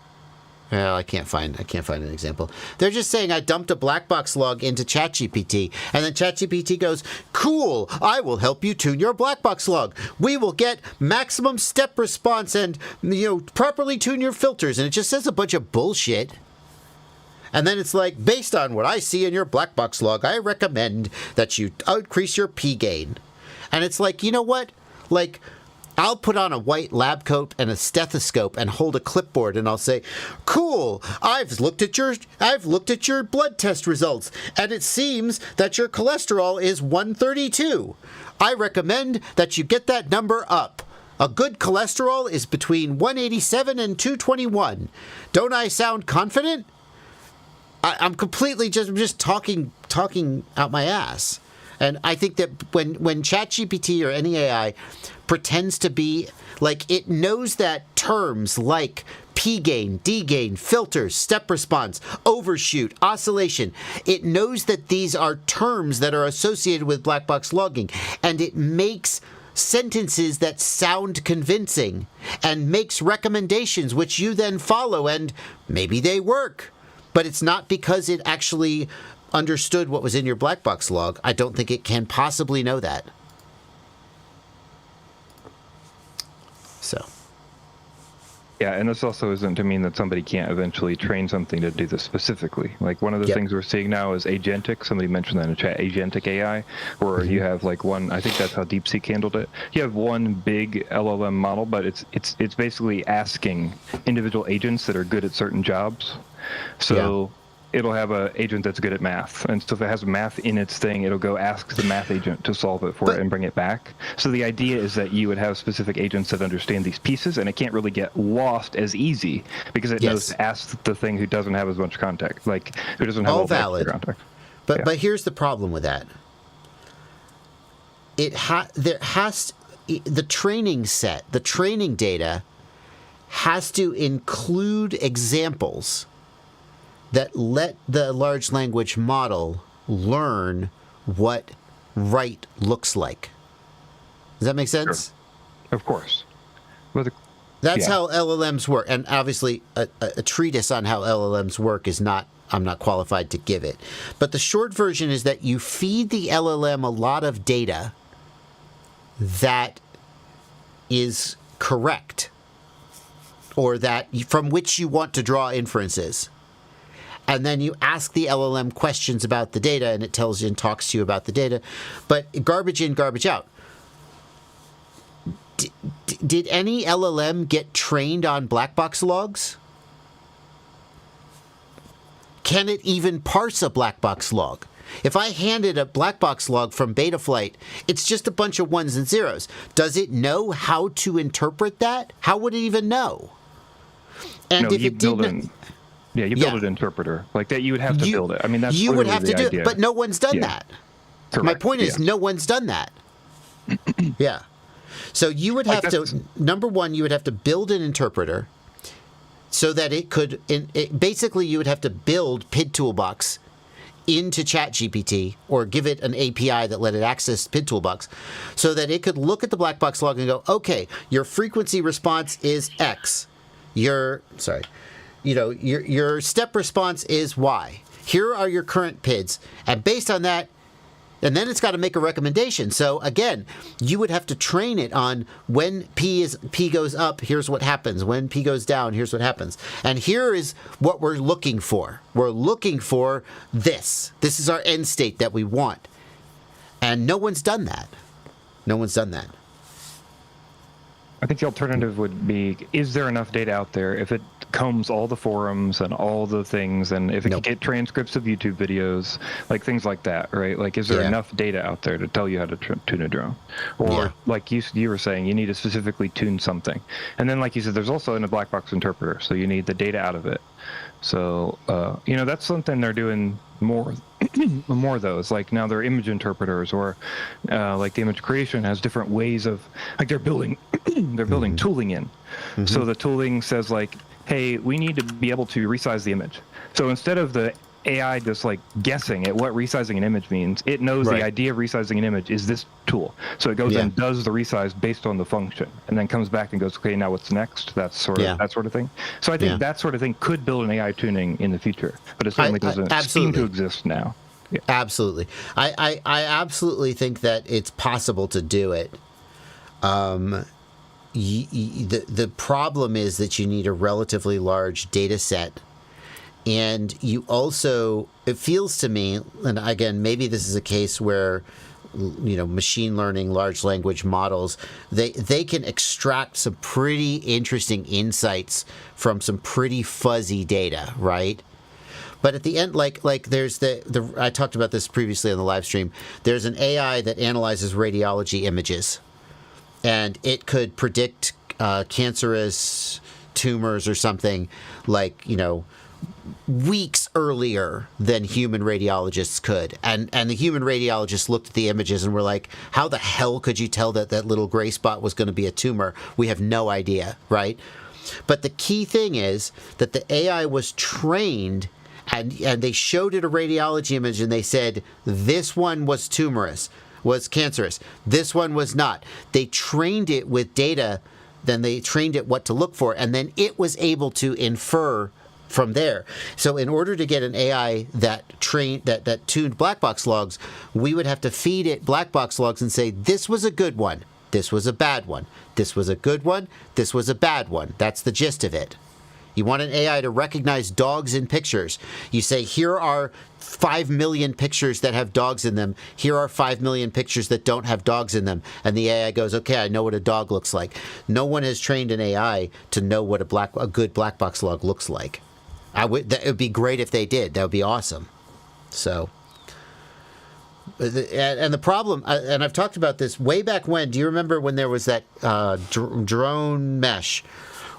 Well, I can't find an example. They're just saying I dumped a black box log into ChatGPT, and then ChatGPT goes, "Cool, I will help you tune your black box log. We will get maximum step response and properly tune your filters." And it just says a bunch of bullshit. And then it's like, based on what I see in your black box log, I recommend that you increase your P gain. And it's like, you know what? Like, I'll put on a white lab coat and a stethoscope and hold a clipboard, and I'll say, "Cool, I've looked at your blood test results, and it seems that your cholesterol is 132. I recommend that you get that number up. A good cholesterol is between 187 and 221. Don't I sound confident?" I'm completely just talking out my ass. And I think that when ChatGPT or any AI pretends to be, like, it knows that terms like P gain, D gain, filters, step response, overshoot, oscillation, it knows that these are terms that are associated with black box logging, and it makes sentences that sound convincing and makes recommendations which you then follow, and maybe they work. But it's not because it actually understood what was in your black box log, I don't think it can possibly know that. So. Yeah, and this also isn't to mean that somebody can't eventually train something to do this specifically. Like one of the things we're seeing now is agentic. Somebody mentioned that in the chat, agentic AI, where you have like one. I think that's how DeepSeek handled it. You have one big LLM model, but it's basically asking individual agents that are good at certain jobs. So it'll have an agent that's good at math, and so if it has math in its thing, it'll go ask the math agent to solve it for it and bring it back. So the idea is that you would have specific agents that understand these pieces, and it can't really get lost as easy because it knows to ask the thing who doesn't have as much context, like who doesn't have all valid context. But here's the problem with that. The training set, the training data has to include examples that let the large language model learn what right looks like. Does that make sense? Sure. Of course. That's how LLMs work. And obviously, a treatise on how LLMs work is not, I'm not qualified to give it. But the short version is that you feed the LLM a lot of data that is correct, or that from which you want to draw inferences. And then you ask the LLM questions about the data, and it tells you and talks to you about the data. But garbage in, garbage out. Did any LLM get trained on black box logs? Can it even parse a black box log? If I handed a black box log from Betaflight, it's just a bunch of ones and zeros. Does it know how to interpret that? How would it even know? And if it didn't... Yeah, you build an interpreter like that. You would have to build it. I mean, that's you would have to do idea. it, but no one's done that. Correct. My point is, no one's done that. Yeah. So you would have to, number one, you would have to build an interpreter so that it could, basically you would have to build PID Toolbox into ChatGPT or give it an API that let it access PID Toolbox so that it could look at the black box log and go, okay, your frequency response is X. Your step response is Y. Here are your current PIDs. And based on that, and then it's got to make a recommendation. So again, you would have to train it on when P goes up, here's what happens. When P goes down, here's what happens. And here is what we're looking for. We're looking for this. This is our end state that we want. And no one's done that. No one's done that. I think the alternative would be, is there enough data out there if it combs all the forums and all the things, and if it can get transcripts of YouTube videos, like things like that, right? Like, is there enough data out there to tell you how to tune a drone? Or like you were saying, you need to specifically tune something. And then like you said, there's also in a black box interpreter, so you need the data out of it. So, that's something they're doing more of those. Like now they're image interpreters, or like the image creation has different ways of, like they're building tooling in. So the tooling says like, hey, we need to be able to resize the image. So instead of the AI just like guessing at what resizing an image means, it knows the idea of resizing an image is this tool. So it goes and does the resize based on the function, and then comes back and goes, okay, now what's next? That sort of thing. So I think that sort of thing could build an AI tuning in the future, but it certainly doesn't seem to exist now. Yeah. Absolutely. I absolutely think that it's possible to do it. The problem is that you need a relatively large data set. And you also, it feels to me, and again, maybe this is a case where, machine learning, large language models, they can extract some pretty interesting insights from some pretty fuzzy data, right? But at the end, like there's the I talked about this previously on the live stream. There's an AI that analyzes radiology images, and it could predict cancerous tumors or something like, weeks earlier than human radiologists could. And the human radiologists looked at the images and were like, how the hell could you tell that little gray spot was going to be a tumor? We have no idea, right? But the key thing is that the AI was trained, and they showed it a radiology image and they said, this one was cancerous. This one was not. They trained it with data, then they trained it what to look for, and then it was able to infer from there. So in order to get an AI that tuned black box logs, we would have to feed it black box logs and say, this was a good one, this was a bad one, this was a good one, this was a bad one. That's the gist of it. You want an AI to recognize dogs in pictures. You say, here are 5 million pictures that have dogs in them. Here are 5 million pictures that don't have dogs in them. And the AI goes, okay, I know what a dog looks like. No one has trained an AI to know what a good black box log looks like. It would be great if they did. That would be awesome. So, and the problem, and I've talked about this way back when. Do you remember when there was that drone mesh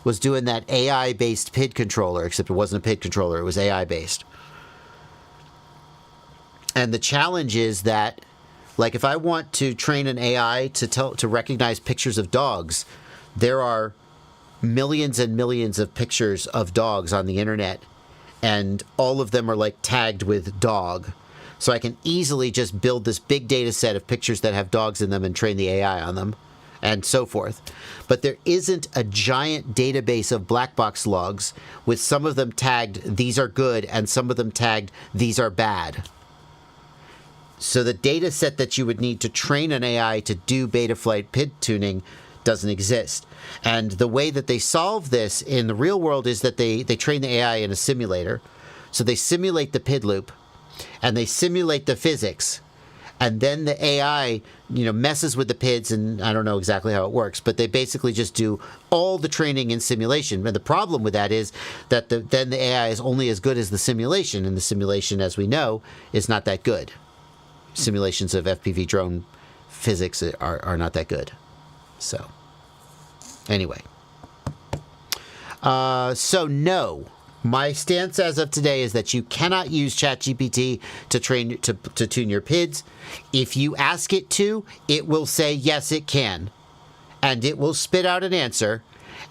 was doing that AI-based PID controller, except it wasn't a PID controller, it was AI-based. And the challenge is that, like, if I want to train an AI to recognize pictures of dogs, there are millions and millions of pictures of dogs on the internet, and all of them are, like, tagged with dog. So I can easily just build this big data set of pictures that have dogs in them and train the AI on them, and so forth. But there isn't a giant database of black box logs with some of them tagged, these are good, and some of them tagged, these are bad. So the data set that you would need to train an AI to do Betaflight PID tuning doesn't exist. And the way that they solve this in the real world is that they train the AI in a simulator. So they simulate the PID loop, and they simulate the physics. And then the AI, messes with the PIDs, and I don't know exactly how it works, but they basically just do all the training in simulation. And the problem with that is that then the AI is only as good as the simulation, and the simulation, as we know, is not that good. Simulations of FPV drone physics are not that good. So, anyway. So no. My stance as of today is that you cannot use ChatGPT to tune your PIDs. If you ask it to, it will say yes, it can, and it will spit out an answer,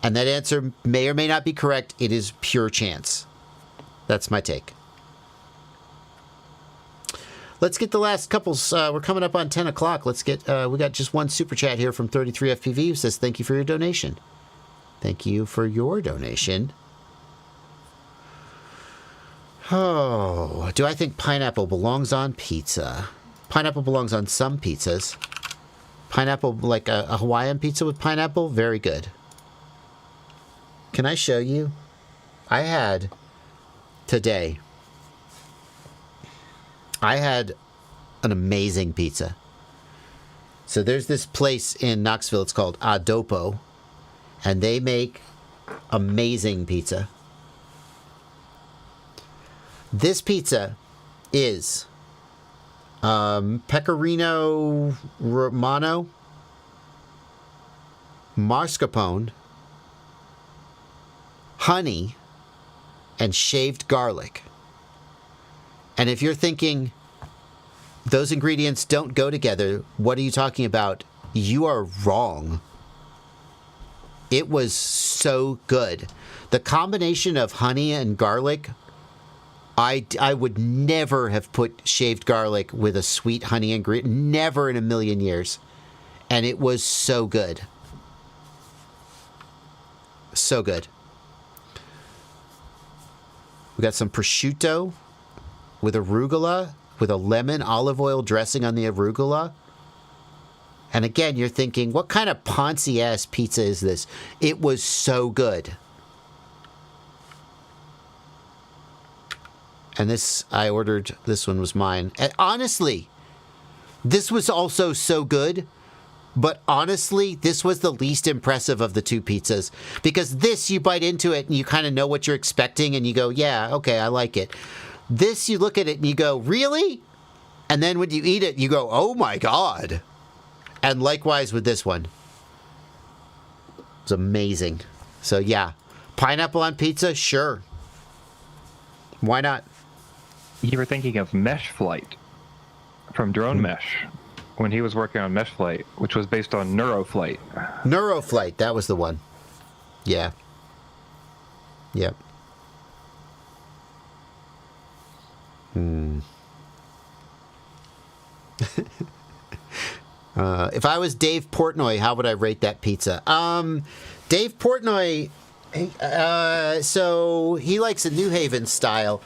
and that answer may or may not be correct. It is pure chance. That's my take. Let's get the last couples. We're coming up on 10 o'clock. Let's get. We got just one super chat here from 33FPV who says, "Thank you for your donation." Thank you for your donation. Oh, do I think pineapple belongs on pizza? Pineapple belongs on some pizzas. Pineapple, like a Hawaiian pizza with pineapple, very good. Can I show you? I had an amazing pizza. So there's this place in Knoxville, it's called Adopo, and they make amazing pizza. This pizza is pecorino romano, mascarpone, honey, and shaved garlic. And if you're thinking those ingredients don't go together, what are you talking about? You are wrong. It was so good. The combination of honey and garlic, I would never have put shaved garlic with a sweet honey ingredient. Never in a million years. And it was so good. So good. We got some prosciutto with arugula, with a lemon olive oil dressing on the arugula. And again, you're thinking, what kind of Ponzi-ass pizza is this? It was so good. And I ordered, this one was mine. And honestly, this was also so good, but honestly, this was the least impressive of the two pizzas. Because this, you bite into it and you kind of know what you're expecting and you go, yeah, okay, I like it. This, you look at it and you go, really? And then when you eat it, you go, oh my God. And likewise with this one. It's amazing. So yeah, pineapple on pizza, sure. Why not? You were thinking of Mesh Flight from Drone Mesh when he was working on Mesh Flight, which was based on Neuroflight. Neuroflight, that was the one. Yeah. Yep. If I was Dave Portnoy, how would I rate that pizza? Dave Portnoy So he likes a New Haven style.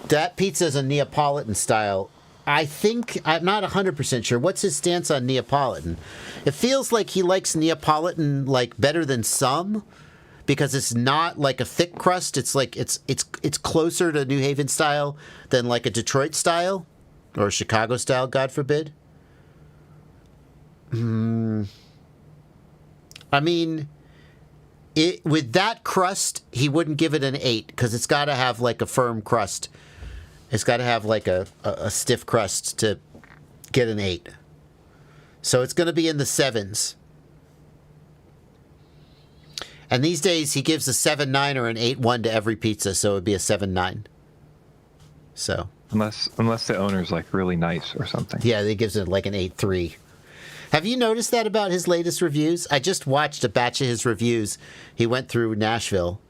That pizza's a Neapolitan style. I think, I'm not 100% sure. What's his stance on Neapolitan? It feels like he likes Neapolitan like better than some because it's not like a thick crust. It's like it's closer to New Haven style than like a Detroit style or a Chicago style, God forbid. I mean, with that crust, he wouldn't give it an 8 because it's got to have like a firm crust. It's got to have like a stiff crust to get an 8. So it's going to be in the 7s. And these days he gives a 7.9 or an 8.1 to every pizza, so it would be a 7.9. So unless the owner's like really nice or something. Yeah, he gives it like an 8.3. Have you noticed that about his latest reviews? I just watched a batch of his reviews. He went through Nashville.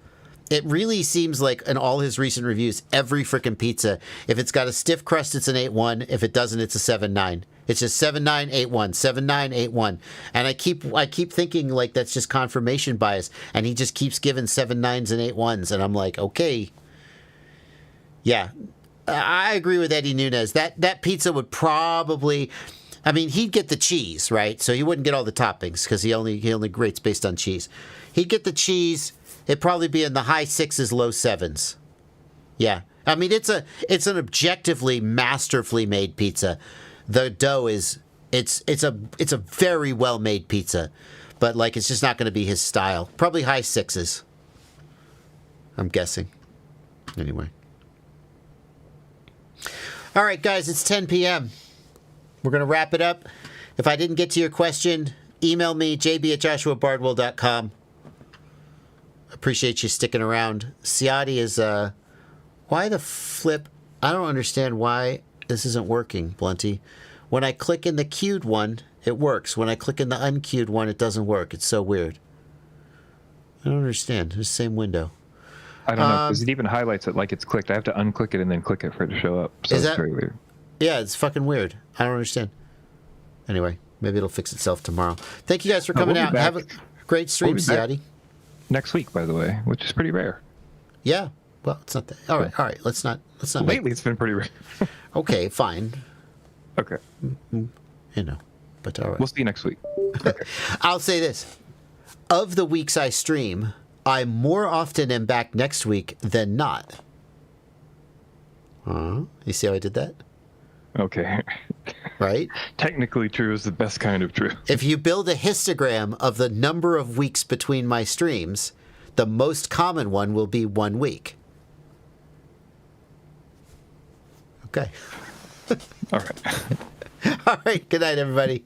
It really seems like in all his recent reviews, every freaking pizza, if it's got a stiff crust, it's an 8.1. If it doesn't, it's a 7.9. It's just 7.9, 8.1, 7.9, 8.1. And I keep thinking like that's just confirmation bias. And he just keeps giving 7.9s and 8.1s. And I'm like, okay. Yeah, I agree with Eddie Nunez. That pizza would probably, I mean, he'd get the cheese, right? So he wouldn't get all the toppings because he only rates based on cheese. He'd get the cheese. It'd probably be in the high 6s, low 7s. Yeah. I mean, it's an objectively masterfully made pizza. The dough is it's a very well made pizza, but like it's just not going to be his style. Probably high 6s. I'm guessing. Anyway. All right, guys, it's 10 p.m. We're going to wrap it up. If I didn't get to your question, email me, jb@joshuabardwell.com. Appreciate you sticking around. Ciati is, why the flip? I don't understand why this isn't working, Blunty. When I click in the queued one, it works. When I click in the unqueued one, it doesn't work. It's so weird. I don't understand. It's the same window. I don't know, because it even highlights it like it's clicked. I have to unclick it and then click it for it to show up. So it's very weird. Yeah, it's fucking weird. I don't understand. Anyway, maybe it'll fix itself tomorrow. Thank you guys for coming out. Have a great stream, Ciati. Next week, by the way, which is pretty rare. Yeah. Well, it's not that. All right. Let's not. Lately, it's been pretty rare. Okay, fine. Okay. You know, but all right. We'll see you next week. Okay. I'll say this. Of the weeks I stream, I more often am back next week than not. You see how I did that? Okay. Right? Technically true is the best kind of true. If you build a histogram of the number of weeks between my streams, the most common one will be 1 week. Okay. All right. All right. Good night, everybody.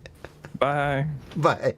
Bye. Bye.